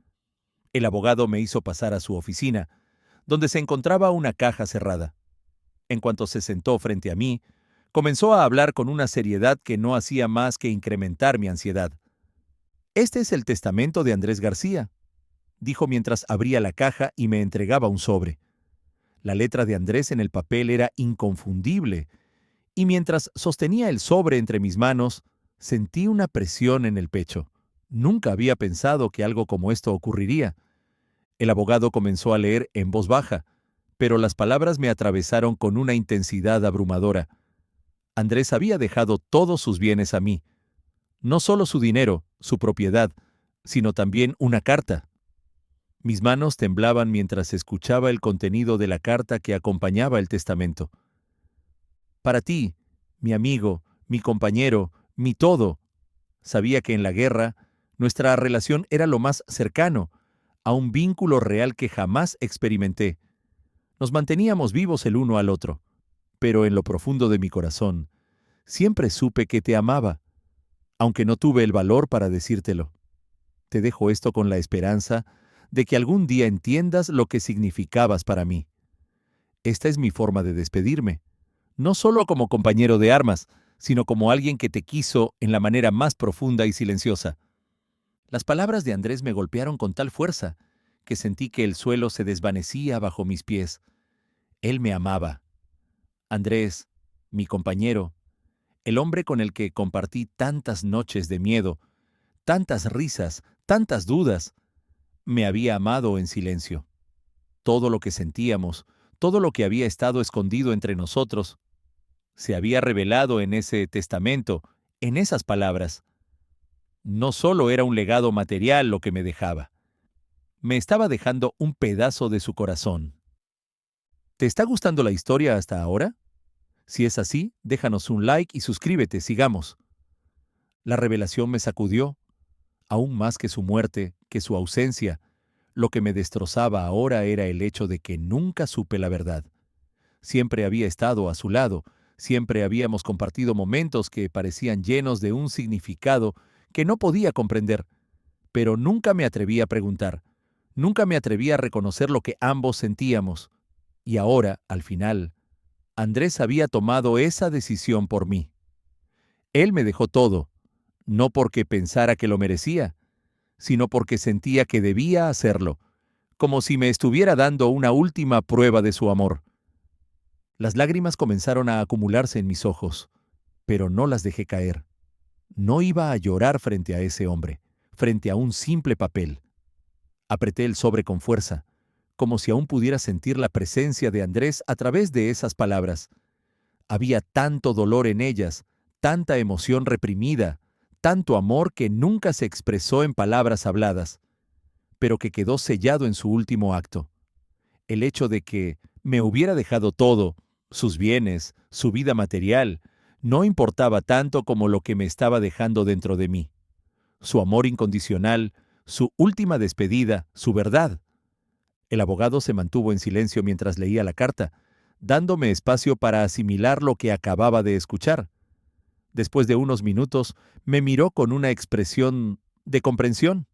El abogado me hizo pasar a su oficina, donde se encontraba una caja cerrada. En cuanto se sentó frente a mí, comenzó a hablar con una seriedad que no hacía más que incrementar mi ansiedad. «Este es el testamento de Andrés García», dijo mientras abría la caja y me entregaba un sobre. La letra de Andrés en el papel era inconfundible, y mientras sostenía el sobre entre mis manos, sentí una presión en el pecho. Nunca había pensado que algo como esto ocurriría. El abogado comenzó a leer en voz baja, pero las palabras me atravesaron con una intensidad abrumadora. Andrés había dejado todos sus bienes a mí. No solo su dinero, su propiedad, sino también una carta. Mis manos temblaban mientras escuchaba el contenido de la carta que acompañaba el testamento. Para ti, mi amigo, mi compañero, mi todo. Sabía que en la guerra, nuestra relación era lo más cercano a un vínculo real que jamás experimenté. Nos manteníamos vivos el uno al otro, pero en lo profundo de mi corazón, siempre supe que te amaba, aunque no tuve el valor para decírtelo. Te dejo esto con la esperanza de que algún día entiendas lo que significabas para mí. Esta es mi forma de despedirme, no solo como compañero de armas, sino como alguien que te quiso en la manera más profunda y silenciosa. Las palabras de Andrés me golpearon con tal fuerza que sentí que el suelo se desvanecía bajo mis pies. Él me amaba. Andrés, mi compañero, el hombre con el que compartí tantas noches de miedo, tantas risas, tantas dudas, me había amado en silencio. Todo lo que sentíamos, todo lo que había estado escondido entre nosotros, se había revelado en ese testamento, en esas palabras. No solo era un legado material lo que me dejaba, me estaba dejando un pedazo de su corazón. ¿Te está gustando la historia hasta ahora? Si es así, déjanos un like y suscríbete, sigamos. La revelación me sacudió, aún más que su muerte, que su ausencia. Lo que me destrozaba ahora era el hecho de que nunca supe la verdad. Siempre había estado a su lado, siempre habíamos compartido momentos que parecían llenos de un significado que no podía comprender, pero nunca me atreví a preguntar, nunca me atreví a reconocer lo que ambos sentíamos. Y ahora, al final, Andrés había tomado esa decisión por mí. Él me dejó todo, no porque pensara que lo merecía, sino porque sentía que debía hacerlo, como si me estuviera dando una última prueba de su amor. Las lágrimas comenzaron a acumularse en mis ojos, pero no las dejé caer. No iba a llorar frente a ese hombre, frente a un simple papel. Apreté el sobre con fuerza, como si aún pudiera sentir la presencia de Andrés a través de esas palabras. Había tanto dolor en ellas, tanta emoción reprimida, tanto amor que nunca se expresó en palabras habladas, pero que quedó sellado en su último acto. El hecho de que me hubiera dejado todo, sus bienes, su vida material, no importaba tanto como lo que me estaba dejando dentro de mí. Su amor incondicional, su última despedida, su verdad. El abogado se mantuvo en silencio mientras leía la carta, dándome espacio para asimilar lo que acababa de escuchar. Después de unos minutos, me miró con una expresión de comprensión.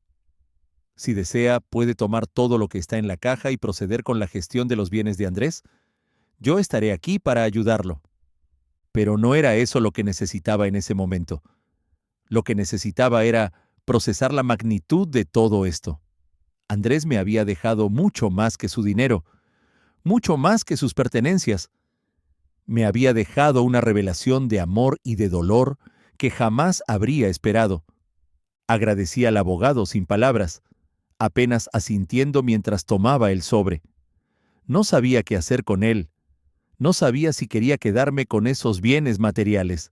Si desea, puede tomar todo lo que está en la caja y proceder con la gestión de los bienes de Andrés. Yo estaré aquí para ayudarlo. Pero no era eso lo que necesitaba en ese momento. Lo que necesitaba era procesar la magnitud de todo esto. Andrés me había dejado mucho más que su dinero, mucho más que sus pertenencias. Me había dejado una revelación de amor y de dolor que jamás habría esperado. Agradecí al abogado sin palabras, apenas asintiendo mientras tomaba el sobre. No sabía qué hacer con él. No sabía si quería quedarme con esos bienes materiales.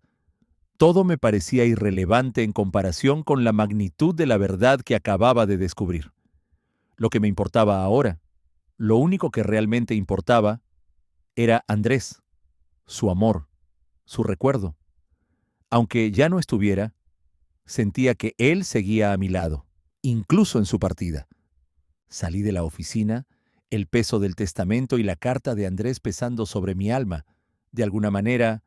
Todo me parecía irrelevante en comparación con la magnitud de la verdad que acababa de descubrir. Lo que me importaba ahora, lo único que realmente importaba, era Andrés, su amor, su recuerdo. Aunque ya no estuviera, sentía que él seguía a mi lado, incluso en su partida. Salí de la oficina, el peso del testamento y la carta de Andrés pesando sobre mi alma. De alguna manera,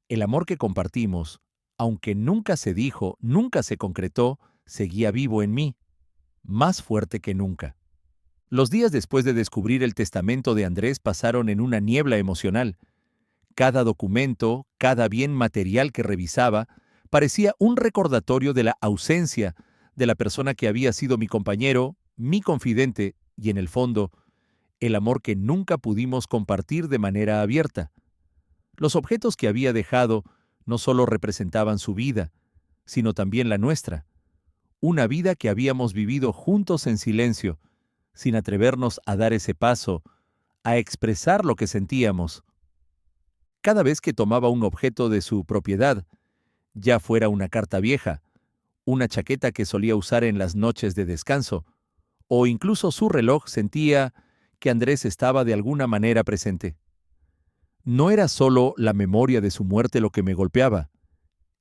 el amor que compartimos, aunque nunca se dijo, nunca se concretó, seguía vivo en mí, más fuerte que nunca. Los días después de descubrir el testamento de Andrés pasaron en una niebla emocional. Cada documento, cada bien material que revisaba, parecía un recordatorio de la ausencia de la persona que había sido mi compañero, mi confidente y, en el fondo, el amor que nunca pudimos compartir de manera abierta. Los objetos que había dejado no solo representaban su vida, sino también la nuestra, una vida que habíamos vivido juntos en silencio, sin atrevernos a dar ese paso, a expresar lo que sentíamos. Cada vez que tomaba un objeto de su propiedad, ya fuera una carta vieja, una chaqueta que solía usar en las noches de descanso, o incluso su reloj, sentía que Andrés estaba de alguna manera presente. No era solo la memoria de su muerte lo que me golpeaba,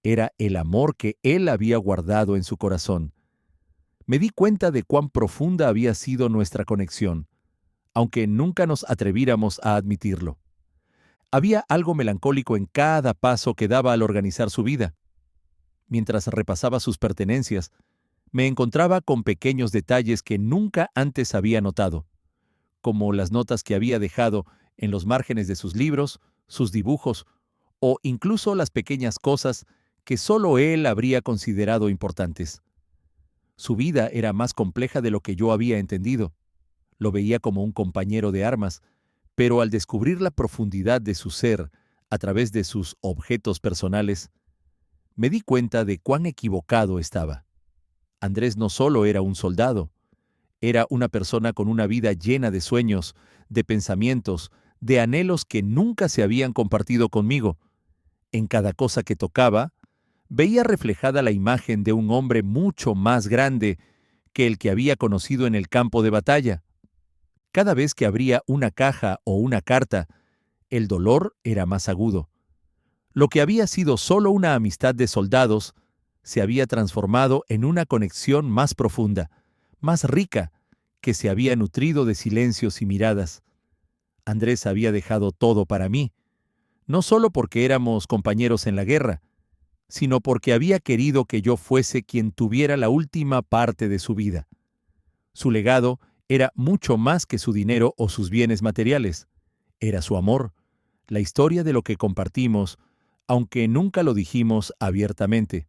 era el amor que él había guardado en su corazón. Me di cuenta de cuán profunda había sido nuestra conexión, aunque nunca nos atreviéramos a admitirlo. Había algo melancólico en cada paso que daba al organizar su vida. Mientras repasaba sus pertenencias, me encontraba con pequeños detalles que nunca antes había notado, como las notas que había dejado en los márgenes de sus libros, sus dibujos, o incluso las pequeñas cosas que solo él habría considerado importantes. Su vida era más compleja de lo que yo había entendido. Lo veía como un compañero de armas, pero al descubrir la profundidad de su ser a través de sus objetos personales, me di cuenta de cuán equivocado estaba. Andrés no solo era un soldado, era una persona con una vida llena de sueños, de pensamientos, de anhelos que nunca se habían compartido conmigo. En cada cosa que tocaba, veía reflejada la imagen de un hombre mucho más grande que el que había conocido en el campo de batalla. Cada vez que abría una caja o una carta, el dolor era más agudo. Lo que había sido solo una amistad de soldados se había transformado en una conexión más profunda, más rica, que se había nutrido de silencios y miradas. Andrés había dejado todo para mí, no solo porque éramos compañeros en la guerra, sino porque había querido que yo fuese quien tuviera la última parte de su vida. Su legado era mucho más que su dinero o sus bienes materiales. Era su amor, la historia de lo que compartimos, aunque nunca lo dijimos abiertamente.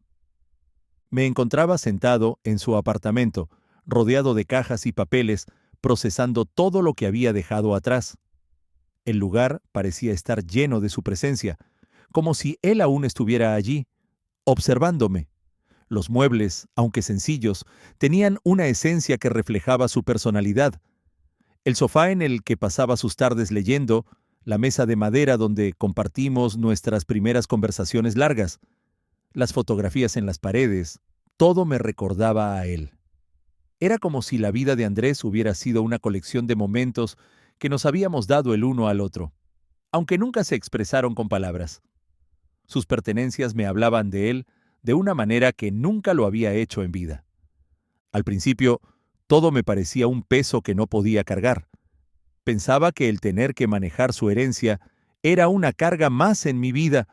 Me encontraba sentado en su apartamento, rodeado de cajas y papeles, procesando todo lo que había dejado atrás. El lugar parecía estar lleno de su presencia, como si él aún estuviera allí, observándome. Los muebles, aunque sencillos, tenían una esencia que reflejaba su personalidad. El sofá en el que pasaba sus tardes leyendo, la mesa de madera donde compartimos nuestras primeras conversaciones largas, las fotografías en las paredes, todo me recordaba a él. Era como si la vida de Andrés hubiera sido una colección de momentos que nos habíamos dado el uno al otro, aunque nunca se expresaron con palabras. Sus pertenencias me hablaban de él de una manera que nunca lo había hecho en vida. Al principio, todo me parecía un peso que no podía cargar. Pensaba que el tener que manejar su herencia era una carga más en mi vida,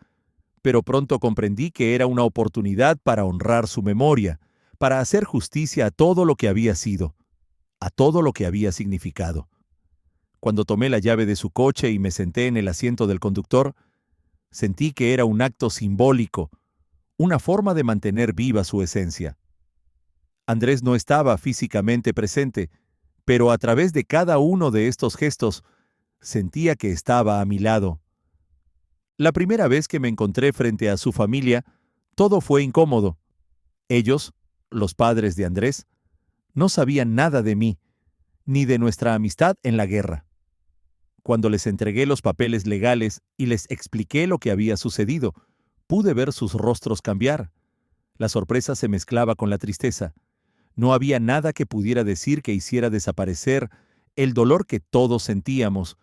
pero pronto comprendí que era una oportunidad para honrar su memoria, para hacer justicia a todo lo que había sido, a todo lo que había significado. Cuando tomé la llave de su coche y me senté en el asiento del conductor, sentí que era un acto simbólico, una forma de mantener viva su esencia. Andrés no estaba físicamente presente, pero a través de cada uno de estos gestos sentía que estaba a mi lado. La primera vez que me encontré frente a su familia, todo fue incómodo. Ellos, los padres de Andrés, no sabían nada de mí, ni de nuestra amistad en la guerra. Cuando les entregué los papeles legales y les expliqué lo que había sucedido, pude ver sus rostros cambiar. La sorpresa se mezclaba con la tristeza. No había nada que pudiera decir que hiciera desaparecer el dolor que todos sentíamos,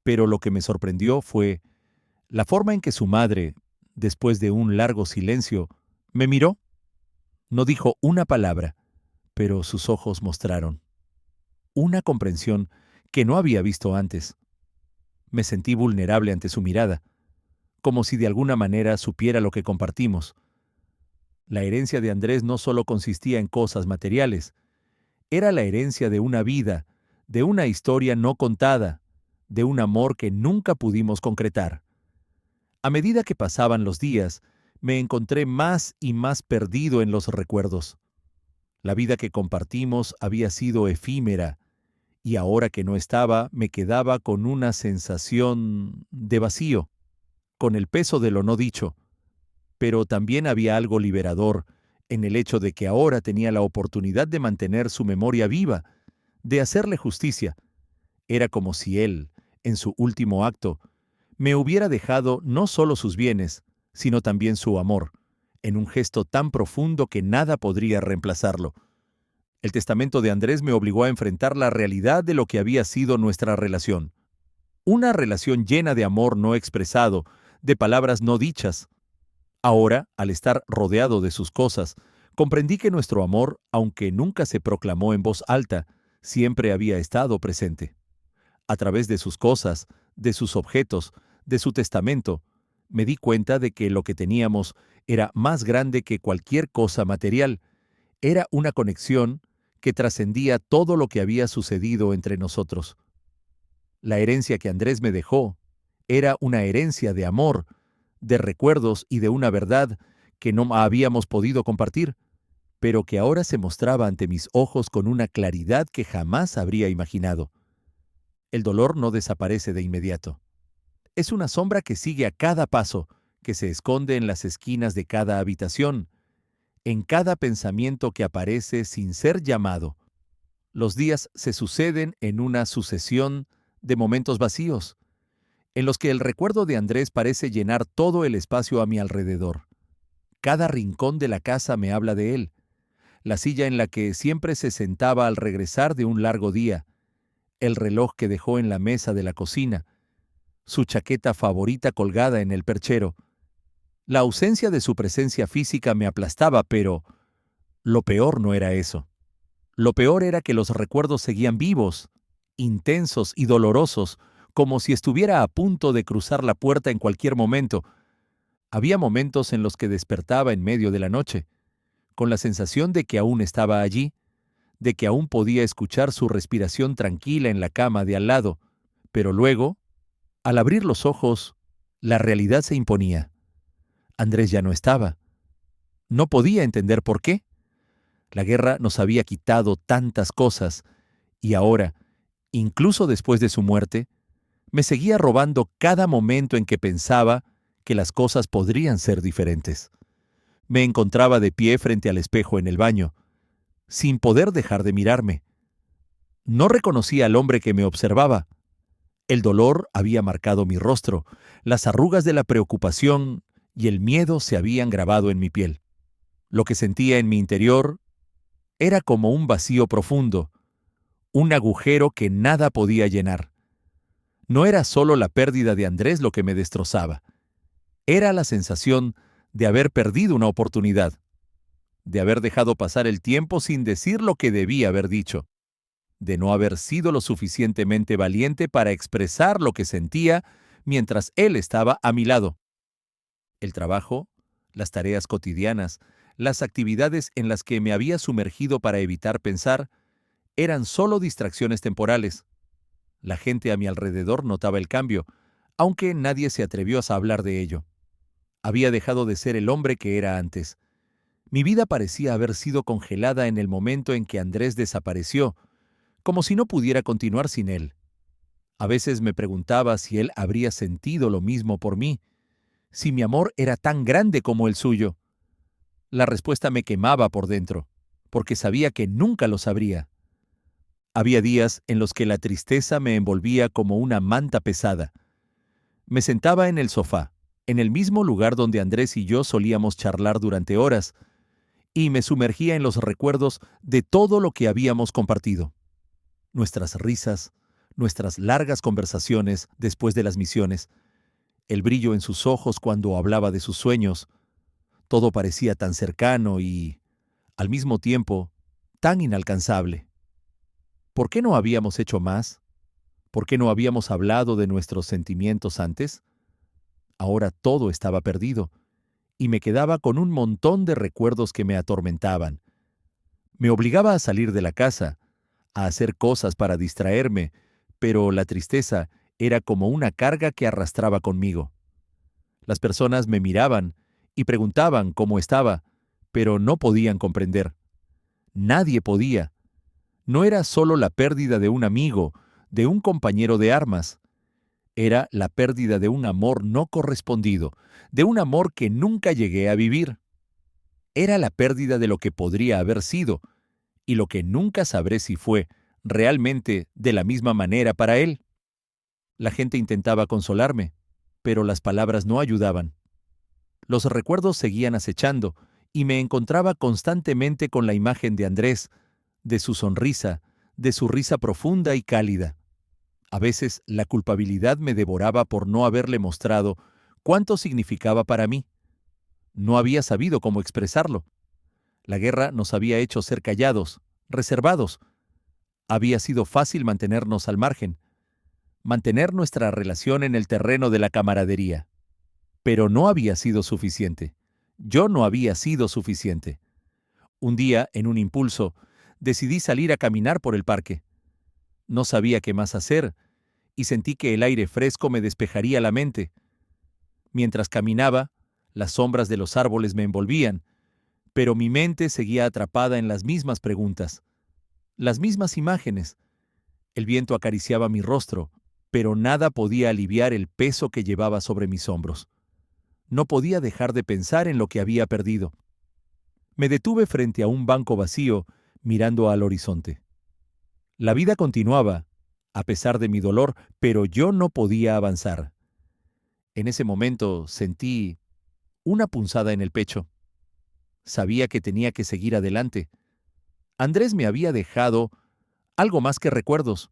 pero lo que me sorprendió fue la forma en que su madre, después de un largo silencio, me miró. No dijo una palabra, pero sus ojos mostraron una comprensión que no había visto antes. Me sentí vulnerable ante su mirada, como si de alguna manera supiera lo que compartimos. La herencia de Andrés no solo consistía en cosas materiales, era la herencia de una vida, de una historia no contada, de un amor que nunca pudimos concretar. A medida que pasaban los días, me encontré más y más perdido en los recuerdos. La vida que compartimos había sido efímera, y ahora que no estaba, me quedaba con una sensación de vacío, con el peso de lo no dicho. Pero también había algo liberador en el hecho de que ahora tenía la oportunidad de mantener su memoria viva, de hacerle justicia. Era como si él, en su último acto, me hubiera dejado no solo sus bienes, sino también su amor, en un gesto tan profundo que nada podría reemplazarlo. El testamento de Andrés me obligó a enfrentar la realidad de lo que había sido nuestra relación. Una relación llena de amor no expresado, de palabras no dichas. Ahora, al estar rodeado de sus cosas, comprendí que nuestro amor, aunque nunca se proclamó en voz alta, siempre había estado presente. A través de sus cosas, de sus objetos, de su testamento, me di cuenta de que lo que teníamos era más grande que cualquier cosa material. Era una conexión que trascendía todo lo que había sucedido entre nosotros. La herencia que Andrés me dejó era una herencia de amor, de recuerdos y de una verdad que no habíamos podido compartir, pero que ahora se mostraba ante mis ojos con una claridad que jamás habría imaginado. El dolor no desaparece de inmediato. Es una sombra que sigue a cada paso, que se esconde en las esquinas de cada habitación, en cada pensamiento que aparece sin ser llamado. Los días se suceden en una sucesión de momentos vacíos, en los que el recuerdo de Andrés parece llenar todo el espacio a mi alrededor. Cada rincón de la casa me habla de él. La silla en la que siempre se sentaba al regresar de un largo día, el reloj que dejó en la mesa de la cocina, su chaqueta favorita colgada en el perchero. La ausencia de su presencia física me aplastaba, pero lo peor no era eso. Lo peor era que los recuerdos seguían vivos, intensos y dolorosos, como si estuviera a punto de cruzar la puerta en cualquier momento. Había momentos en los que despertaba en medio de la noche, con la sensación de que aún estaba allí, de que aún podía escuchar su respiración tranquila en la cama de al lado, pero luego, al abrir los ojos, la realidad se imponía. Andrés ya no estaba. No podía entender por qué. La guerra nos había quitado tantas cosas, y ahora, incluso después de su muerte, me seguía robando cada momento en que pensaba que las cosas podrían ser diferentes. Me encontraba de pie frente al espejo en el baño, sin poder dejar de mirarme. No reconocía al hombre que me observaba. El dolor había marcado mi rostro, las arrugas de la preocupación y el miedo se habían grabado en mi piel. Lo que sentía en mi interior era como un vacío profundo, un agujero que nada podía llenar. No era solo la pérdida de Andrés lo que me destrozaba. Era la sensación de haber perdido una oportunidad, de haber dejado pasar el tiempo sin decir lo que debía haber dicho, de no haber sido lo suficientemente valiente para expresar lo que sentía mientras él estaba a mi lado. El trabajo, las tareas cotidianas, las actividades en las que me había sumergido para evitar pensar, eran solo distracciones temporales. La gente a mi alrededor notaba el cambio, aunque nadie se atrevió a hablar de ello. Había dejado de ser el hombre que era antes. Mi vida parecía haber sido congelada en el momento en que Andrés desapareció, como si no pudiera continuar sin él. A veces me preguntaba si él habría sentido lo mismo por mí, si mi amor era tan grande como el suyo. La respuesta me quemaba por dentro, porque sabía que nunca lo sabría. Había días en los que la tristeza me envolvía como una manta pesada. Me sentaba en el sofá, en el mismo lugar donde Andrés y yo solíamos charlar durante horas, y me sumergía en los recuerdos de todo lo que habíamos compartido. Nuestras risas, nuestras largas conversaciones después de las misiones, el brillo en sus ojos cuando hablaba de sus sueños. Todo parecía tan cercano y, al mismo tiempo, tan inalcanzable. ¿Por qué no habíamos hecho más? ¿Por qué no habíamos hablado de nuestros sentimientos antes? Ahora todo estaba perdido, y me quedaba con un montón de recuerdos que me atormentaban. Me obligaba a salir de la casa, a hacer cosas para distraerme, pero la tristeza era como una carga que arrastraba conmigo. Las personas me miraban y preguntaban cómo estaba, pero no podían comprender. Nadie podía. No era solo la pérdida de un amigo, de un compañero de armas. Era la pérdida de un amor no correspondido, de un amor que nunca llegué a vivir. Era la pérdida de lo que podría haber sido, y lo que nunca sabré si fue realmente de la misma manera para él. La gente intentaba consolarme, pero las palabras no ayudaban. Los recuerdos seguían acechando, y me encontraba constantemente con la imagen de Andrés, de su sonrisa, de su risa profunda y cálida. A veces la culpabilidad me devoraba por no haberle mostrado cuánto significaba para mí. No había sabido cómo expresarlo. La guerra nos había hecho ser callados, reservados. Había sido fácil mantenernos al margen, mantener nuestra relación en el terreno de la camaradería. Pero no había sido suficiente. Yo no había sido suficiente. Un día, en un impulso, decidí salir a caminar por el parque. No sabía qué más hacer, y sentí que el aire fresco me despejaría la mente. Mientras caminaba, las sombras de los árboles me envolvían, pero mi mente seguía atrapada en las mismas preguntas, las mismas imágenes. El viento acariciaba mi rostro, pero nada podía aliviar el peso que llevaba sobre mis hombros. No podía dejar de pensar en lo que había perdido. Me detuve frente a un banco vacío, mirando al horizonte. La vida continuaba, a pesar de mi dolor, pero yo no podía avanzar. En ese momento sentí una punzada en el pecho. Sabía que tenía que seguir adelante. Andrés me había dejado algo más que recuerdos.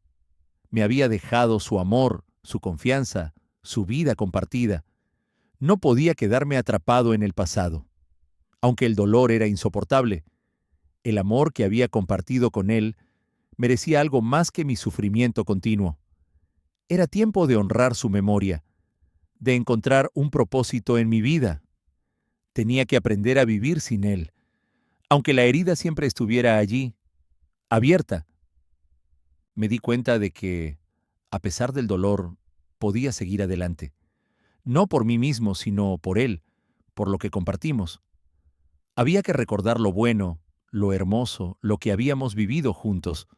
Me había dejado su amor, su confianza, su vida compartida. No podía quedarme atrapado en el pasado. Aunque el dolor era insoportable, el amor que había compartido con él merecía algo más que mi sufrimiento continuo. Era tiempo de honrar su memoria, de encontrar un propósito en mi vida. Tenía que aprender a vivir sin él, aunque la herida siempre estuviera allí, abierta. Me di cuenta de que, a pesar del dolor, podía seguir adelante. No por mí mismo, sino por él, por lo que compartimos. Había que recordar lo bueno, lo hermoso, lo que habíamos vivido juntos.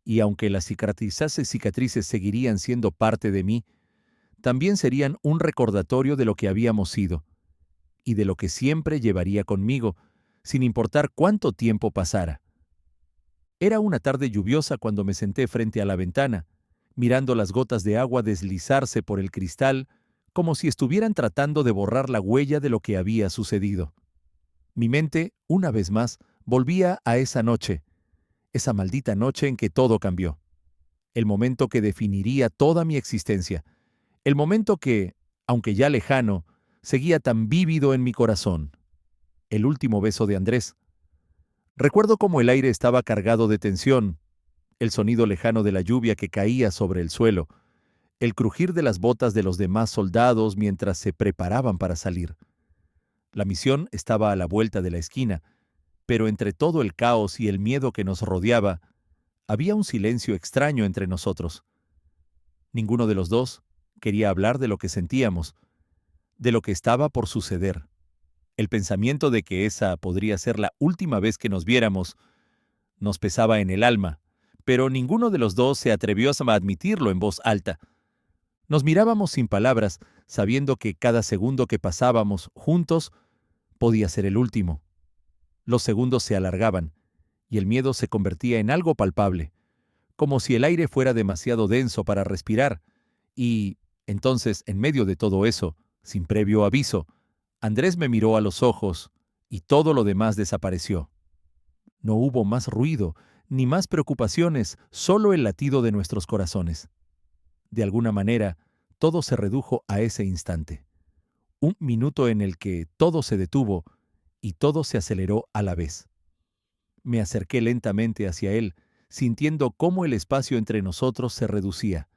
Y aunque las cicatrices seguirían siendo parte de mí, también serían un recordatorio de lo que habíamos sido y de lo que siempre llevaría conmigo, sin importar cuánto tiempo pasara. Era una tarde lluviosa cuando me senté frente a la ventana, mirando las gotas de agua deslizarse por el cristal, como si estuvieran tratando de borrar la huella de lo que había sucedido. Mi mente, una vez más, volvía a esa maldita noche en que todo cambió. El momento que definiría toda mi existencia. El momento que, aunque ya lejano, seguía tan vívido en mi corazón. El último beso de Andrés. Recuerdo cómo el aire estaba cargado de tensión, el sonido lejano de la lluvia que caía sobre el suelo, el crujir de las botas de los demás soldados mientras se preparaban para salir. La misión estaba a la vuelta de la esquina, pero entre todo el caos y el miedo que nos rodeaba, había un silencio extraño entre nosotros. Ninguno de los dos quería hablar de lo que sentíamos, de lo que estaba por suceder. El pensamiento de que esa podría ser la última vez que nos viéramos nos pesaba en el alma, pero ninguno de los dos se atrevió a admitirlo en voz alta. Nos mirábamos sin palabras, sabiendo que cada segundo que pasábamos juntos podía ser el último. Los segundos se alargaban, y el miedo se convertía en algo palpable, como si el aire fuera demasiado denso para respirar, y, entonces, en medio de todo eso, sin previo aviso, Andrés me miró a los ojos, y todo lo demás desapareció. No hubo más ruido, ni más preocupaciones, solo el latido de nuestros corazones. De alguna manera, todo se redujo a ese instante. Un minuto en el que todo se detuvo y todo se aceleró a la vez. Me acerqué lentamente hacia él, sintiendo cómo el espacio entre nosotros se reducía.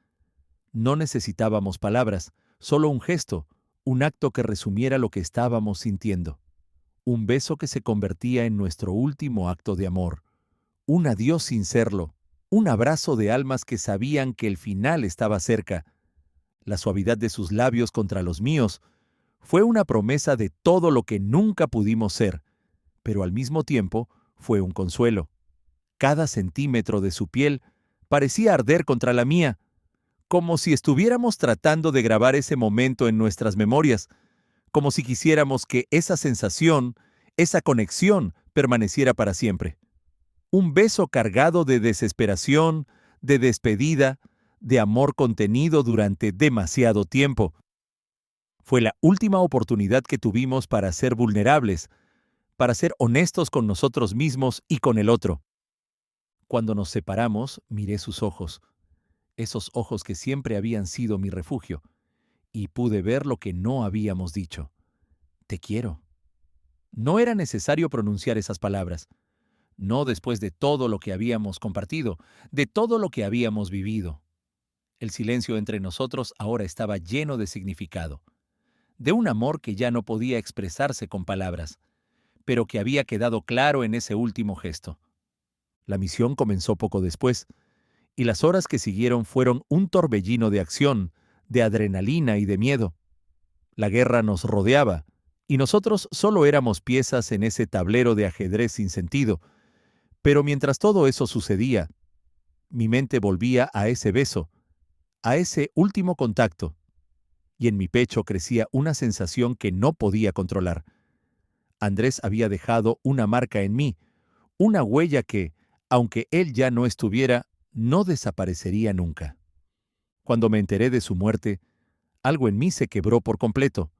No necesitábamos palabras, solo un gesto, un acto que resumiera lo que estábamos sintiendo. Un beso que se convertía en nuestro último acto de amor. Un adiós sin serlo. Un abrazo de almas que sabían que el final estaba cerca. La suavidad de sus labios contra los míos fue una promesa de todo lo que nunca pudimos ser, pero al mismo tiempo fue un consuelo. Cada centímetro de su piel parecía arder contra la mía, como si estuviéramos tratando de grabar ese momento en nuestras memorias, como si quisiéramos que esa sensación, esa conexión, permaneciera para siempre. Un beso cargado de desesperación, de despedida, de amor contenido durante demasiado tiempo. Fue la última oportunidad que tuvimos para ser vulnerables, para ser honestos con nosotros mismos y con el otro. Cuando nos separamos, miré sus ojos, esos ojos que siempre habían sido mi refugio, y pude ver lo que no habíamos dicho. Te quiero. No era necesario pronunciar esas palabras, no después de todo lo que habíamos compartido, de todo lo que habíamos vivido. El silencio entre nosotros ahora estaba lleno de significado, de un amor que ya no podía expresarse con palabras, pero que había quedado claro en ese último gesto. La misión comenzó poco después, y las horas que siguieron fueron un torbellino de acción, de adrenalina y de miedo. La guerra nos rodeaba, y nosotros solo éramos piezas en ese tablero de ajedrez sin sentido. Pero mientras todo eso sucedía, mi mente volvía a ese beso, a ese último contacto, y en mi pecho crecía una sensación que no podía controlar. Andrés había dejado una marca en mí, una huella que, aunque él ya no estuviera, no desaparecería nunca. Cuando me enteré de su muerte, algo en mí se quebró por completo.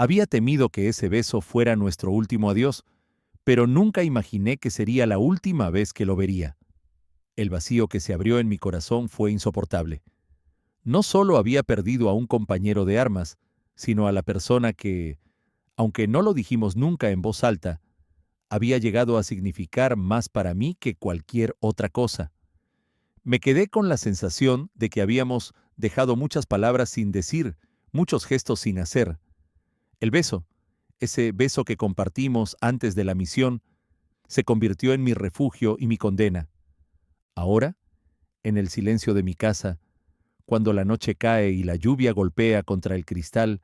Había temido que ese beso fuera nuestro último adiós, pero nunca imaginé que sería la última vez que lo vería. El vacío que se abrió en mi corazón fue insoportable. No solo había perdido a un compañero de armas, sino a la persona que, aunque no lo dijimos nunca en voz alta, había llegado a significar más para mí que cualquier otra cosa. Me quedé con la sensación de que habíamos dejado muchas palabras sin decir, muchos gestos sin hacer. El beso, ese beso que compartimos antes de la misión, se convirtió en mi refugio y mi condena. Ahora, en el silencio de mi casa, cuando la noche cae y la lluvia golpea contra el cristal,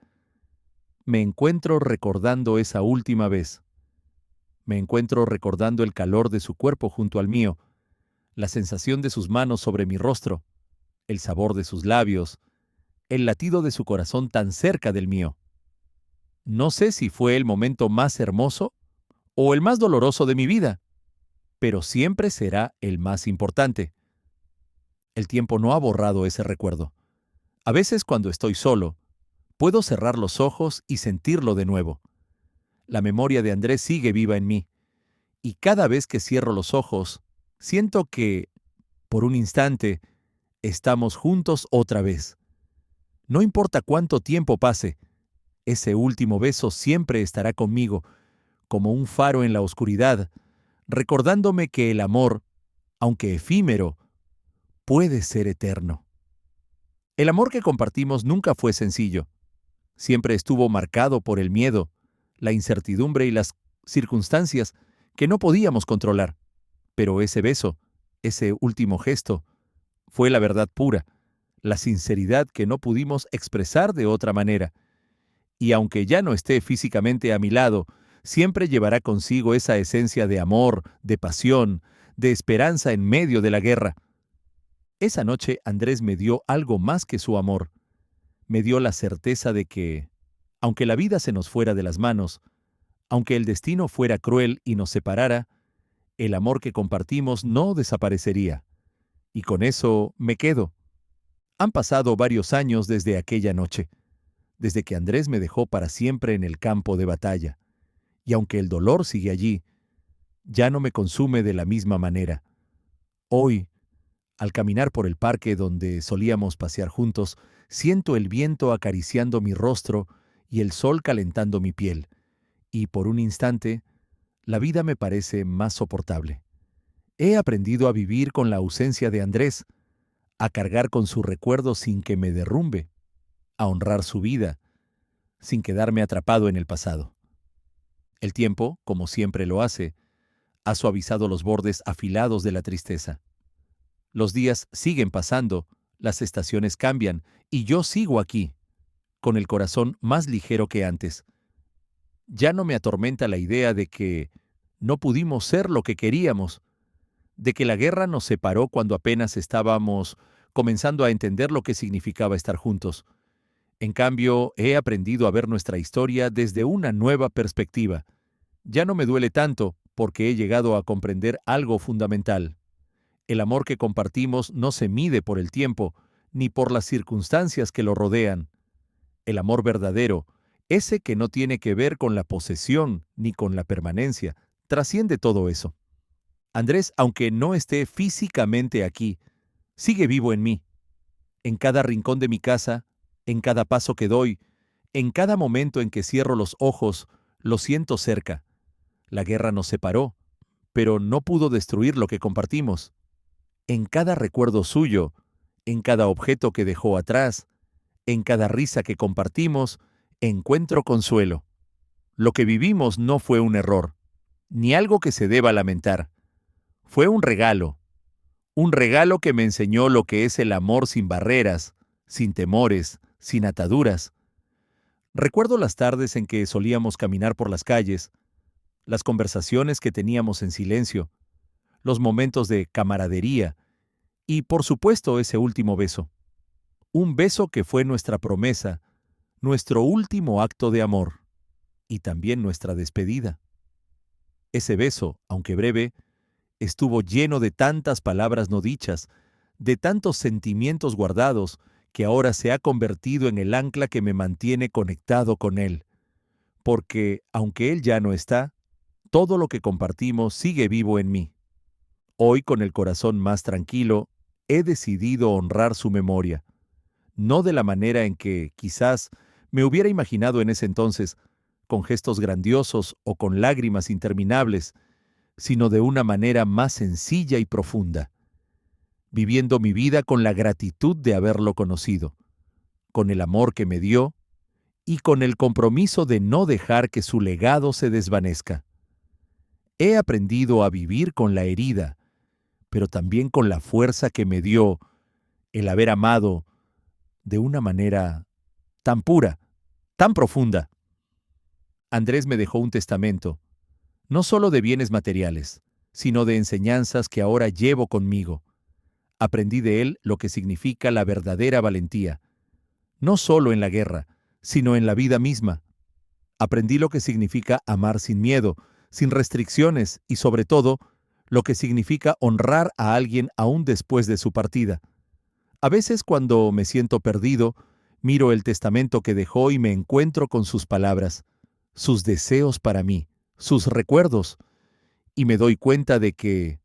me encuentro recordando esa última vez. Me encuentro recordando el calor de su cuerpo junto al mío, la sensación de sus manos sobre mi rostro, el sabor de sus labios, el latido de su corazón tan cerca del mío. No sé si fue el momento más hermoso o el más doloroso de mi vida, pero siempre será el más importante. El tiempo no ha borrado ese recuerdo. A veces cuando estoy solo, puedo cerrar los ojos y sentirlo de nuevo. La memoria de Andrés sigue viva en mí, y cada vez que cierro los ojos, siento que, por un instante, estamos juntos otra vez. No importa cuánto tiempo pase, ese último beso siempre estará conmigo, como un faro en la oscuridad, recordándome que el amor, aunque efímero, puede ser eterno. El amor que compartimos nunca fue sencillo. Siempre estuvo marcado por el miedo, la incertidumbre y las circunstancias que no podíamos controlar. Pero ese beso, ese último gesto, fue la verdad pura, la sinceridad que no pudimos expresar de otra manera. Y aunque ya no esté físicamente a mi lado, siempre llevará consigo esa esencia de amor, de pasión, de esperanza en medio de la guerra. Esa noche Andrés me dio algo más que su amor. Me dio la certeza de que, aunque la vida se nos fuera de las manos, aunque el destino fuera cruel y nos separara, el amor que compartimos no desaparecería. Y con eso me quedo. Han pasado varios años desde aquella noche, desde que Andrés me dejó para siempre en el campo de batalla. Y aunque el dolor sigue allí, ya no me consume de la misma manera. Hoy, al caminar por el parque donde solíamos pasear juntos, siento el viento acariciando mi rostro y el sol calentando mi piel, y por un instante, la vida me parece más soportable. He aprendido a vivir con la ausencia de Andrés, a cargar con su recuerdo sin que me derrumbe, a honrar su vida, sin quedarme atrapado en el pasado. El tiempo, como siempre lo hace, ha suavizado los bordes afilados de la tristeza. Los días siguen pasando, las estaciones cambian, y yo sigo aquí, con el corazón más ligero que antes. Ya no me atormenta la idea de que no pudimos ser lo que queríamos, de que la guerra nos separó cuando apenas estábamos comenzando a entender lo que significaba estar juntos. En cambio, he aprendido a ver nuestra historia desde una nueva perspectiva. Ya no me duele tanto porque he llegado a comprender algo fundamental. El amor que compartimos no se mide por el tiempo, ni por las circunstancias que lo rodean. El amor verdadero, ese que no tiene que ver con la posesión ni con la permanencia, trasciende todo eso. Andrés, aunque no esté físicamente aquí, sigue vivo en mí. En cada rincón de mi casa, en cada paso que doy, en cada momento en que cierro los ojos, lo siento cerca. La guerra nos separó, pero no pudo destruir lo que compartimos. En cada recuerdo suyo, en cada objeto que dejó atrás, en cada risa que compartimos, encuentro consuelo. Lo que vivimos no fue un error, ni algo que se deba lamentar. Fue un regalo que me enseñó lo que es el amor sin barreras, sin temores, sin ataduras. Recuerdo las tardes en que solíamos caminar por las calles, las conversaciones que teníamos en silencio, los momentos de camaradería y, por supuesto, ese último beso. Un beso que fue nuestra promesa, nuestro último acto de amor y también nuestra despedida. Ese beso, aunque breve, estuvo lleno de tantas palabras no dichas, de tantos sentimientos guardados, que ahora se ha convertido en el ancla que me mantiene conectado con él. porque, aunque él ya no está, todo lo que compartimos sigue vivo en mí. Hoy, con el corazón más tranquilo, he decidido honrar su memoria, no de la manera en que, quizás, me hubiera imaginado en ese entonces, con gestos grandiosos o con lágrimas interminables, sino de una manera más sencilla y profunda, viviendo mi vida con la gratitud de haberlo conocido, con el amor que me dio y con el compromiso de no dejar que su legado se desvanezca. He aprendido a vivir con la herida, pero también con la fuerza que me dio el haber amado de una manera tan pura, tan profunda. Andrés me dejó un testamento, no solo de bienes materiales, sino de enseñanzas que ahora llevo conmigo. Aprendí de él lo que significa la verdadera valentía, no solo en la guerra, sino en la vida misma. Aprendí lo que significa amar sin miedo, sin restricciones y, sobre todo, lo que significa honrar a alguien aún después de su partida. A veces, cuando me siento perdido, miro el testamento que dejó y me encuentro con sus palabras, sus deseos para mí, sus recuerdos, y me doy cuenta de que,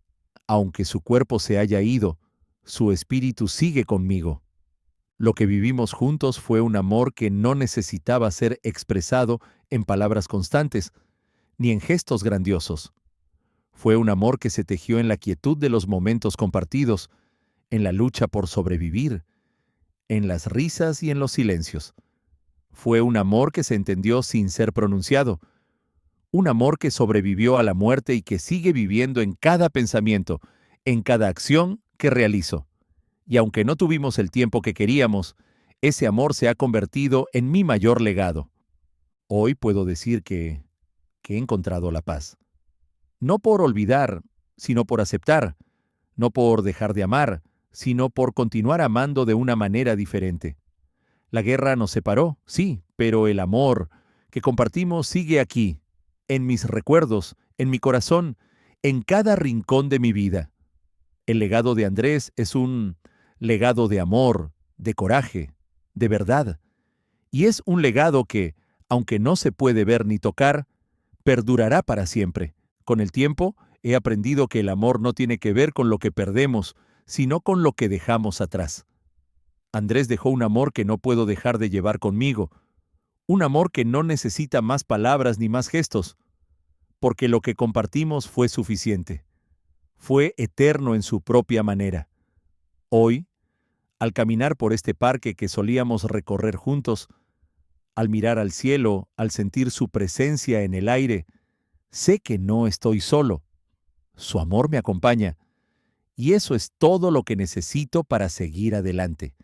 aunque su cuerpo se haya ido, su espíritu sigue conmigo. Lo que vivimos juntos fue un amor que no necesitaba ser expresado en palabras constantes, ni en gestos grandiosos. Fue un amor que se tejió en la quietud de los momentos compartidos, en la lucha por sobrevivir, en las risas y en los silencios. Fue un amor que se entendió sin ser pronunciado, un amor que sobrevivió a la muerte y que sigue viviendo en cada pensamiento, en cada acción que realizo. Y aunque no tuvimos el tiempo que queríamos, ese amor se ha convertido en mi mayor legado. Hoy puedo decir que he encontrado la paz. No por olvidar, sino por aceptar. No por dejar de amar, sino por continuar amando de una manera diferente. La guerra nos separó, sí, pero el amor que compartimos sigue aquí, en mis recuerdos, en mi corazón, en cada rincón de mi vida. El legado de Andrés es un legado de amor, de coraje, de verdad. Y es un legado que, aunque no se puede ver ni tocar, perdurará para siempre. Con el tiempo, he aprendido que el amor no tiene que ver con lo que perdemos, sino con lo que dejamos atrás. Andrés dejó un amor que no puedo dejar de llevar conmigo, un amor que no necesita más palabras ni más gestos, porque lo que compartimos fue suficiente. Fue eterno en su propia manera. Hoy, al caminar por este parque que solíamos recorrer juntos, al mirar al cielo, al sentir su presencia en el aire, sé que no estoy solo. Su amor me acompaña, y eso es todo lo que necesito para seguir adelante.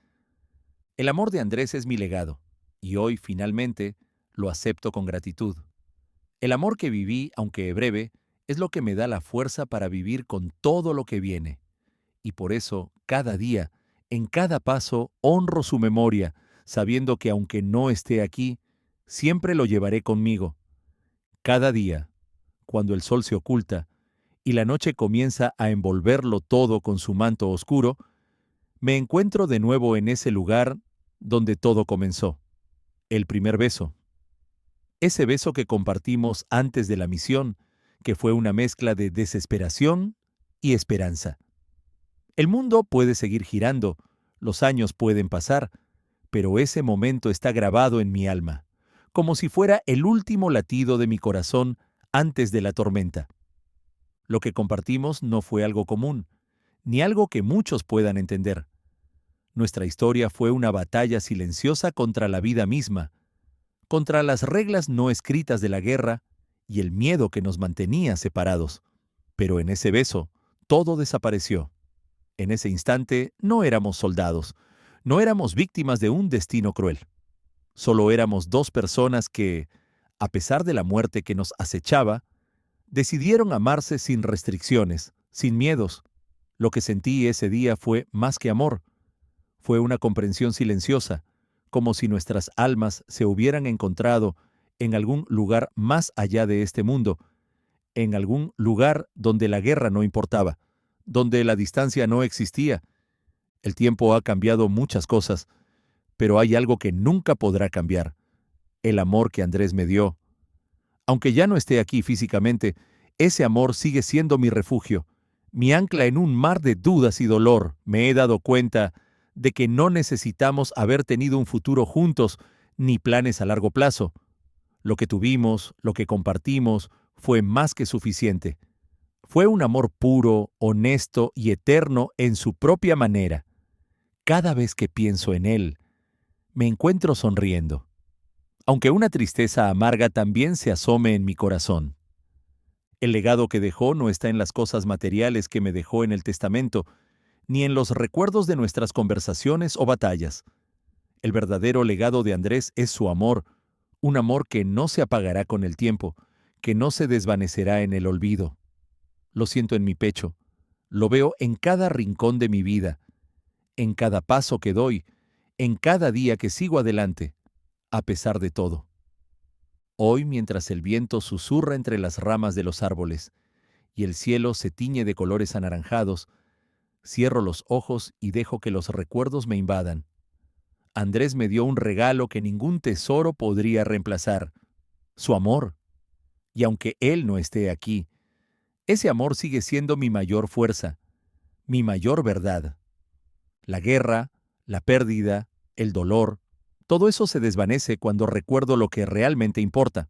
El amor de Andrés es mi legado, y hoy, finalmente, lo acepto con gratitud. El amor que viví, aunque breve, es lo que me da la fuerza para vivir con todo lo que viene. Y por eso, cada día, en cada paso, honro su memoria, sabiendo que aunque no esté aquí, siempre lo llevaré conmigo. Cada día, cuando el sol se oculta y la noche comienza a envolverlo todo con su manto oscuro, me encuentro de nuevo en ese lugar donde todo comenzó. El primer beso. Ese beso que compartimos antes de la misión, que fue una mezcla de desesperación y esperanza. El mundo puede seguir girando, los años pueden pasar, pero ese momento está grabado en mi alma, como si fuera el último latido de mi corazón antes de la tormenta. Lo que compartimos no fue algo común, ni algo que muchos puedan entender. Nuestra historia fue una batalla silenciosa contra la vida misma, contra las reglas no escritas de la guerra y el miedo que nos mantenía separados. Pero en ese beso, todo desapareció. En ese instante no éramos soldados, no éramos víctimas de un destino cruel. Solo éramos dos personas que, a pesar de la muerte que nos acechaba, decidieron amarse sin restricciones, sin miedos. Lo que sentí ese día fue más que amor. Fue una comprensión silenciosa, como si nuestras almas se hubieran encontrado en algún lugar más allá de este mundo, en algún lugar donde la guerra no importaba, donde la distancia no existía. El tiempo ha cambiado muchas cosas, pero hay algo que nunca podrá cambiar: el amor que Andrés me dio, Aunque ya no esté aquí físicamente, ese amor sigue siendo mi refugio, mi ancla en un mar de dudas y dolor. Me he dado cuenta de que no necesitamos haber tenido un futuro juntos ni planes a largo plazo. Lo que tuvimos, lo que compartimos, fue más que suficiente. Fue un amor puro, honesto y eterno en su propia manera. Cada vez que pienso en él, me encuentro sonriendo, aunque una tristeza amarga también se asome en mi corazón. El legado que dejó no está en las cosas materiales que me dejó en el testamento, ni en los recuerdos de nuestras conversaciones o batallas. El verdadero legado de Andrés es su amor, un amor que no se apagará con el tiempo, que no se desvanecerá en el olvido. Lo siento en mi pecho, lo veo en cada rincón de mi vida, en cada paso que doy, en cada día que sigo adelante, a pesar de todo. Hoy, mientras el viento susurra entre las ramas de los árboles y el cielo se tiñe de colores anaranjados, cierro los ojos y dejo que los recuerdos me invadan. Andrés me dio un regalo que ningún tesoro podría reemplazar, su amor. Y aunque él no esté aquí, ese amor sigue siendo mi mayor fuerza, mi mayor verdad. La guerra, la pérdida, el dolor, todo eso se desvanece cuando recuerdo lo que realmente importa.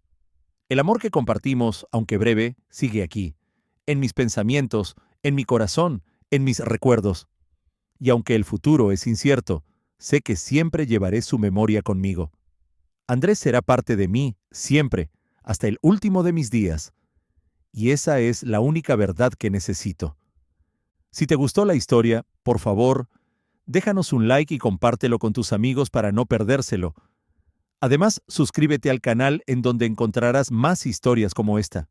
El amor que compartimos, aunque breve, sigue aquí, en mis pensamientos, en mi corazón, en mis recuerdos. Y aunque el futuro es incierto, sé que siempre llevaré su memoria conmigo. Andrés será parte de mí, siempre, hasta el último de mis días. Y esa es la única verdad que necesito. Si te gustó la historia, por favor, déjanos un like y compártelo con tus amigos para no perdérselo. Además, suscríbete al canal en donde encontrarás más historias como esta.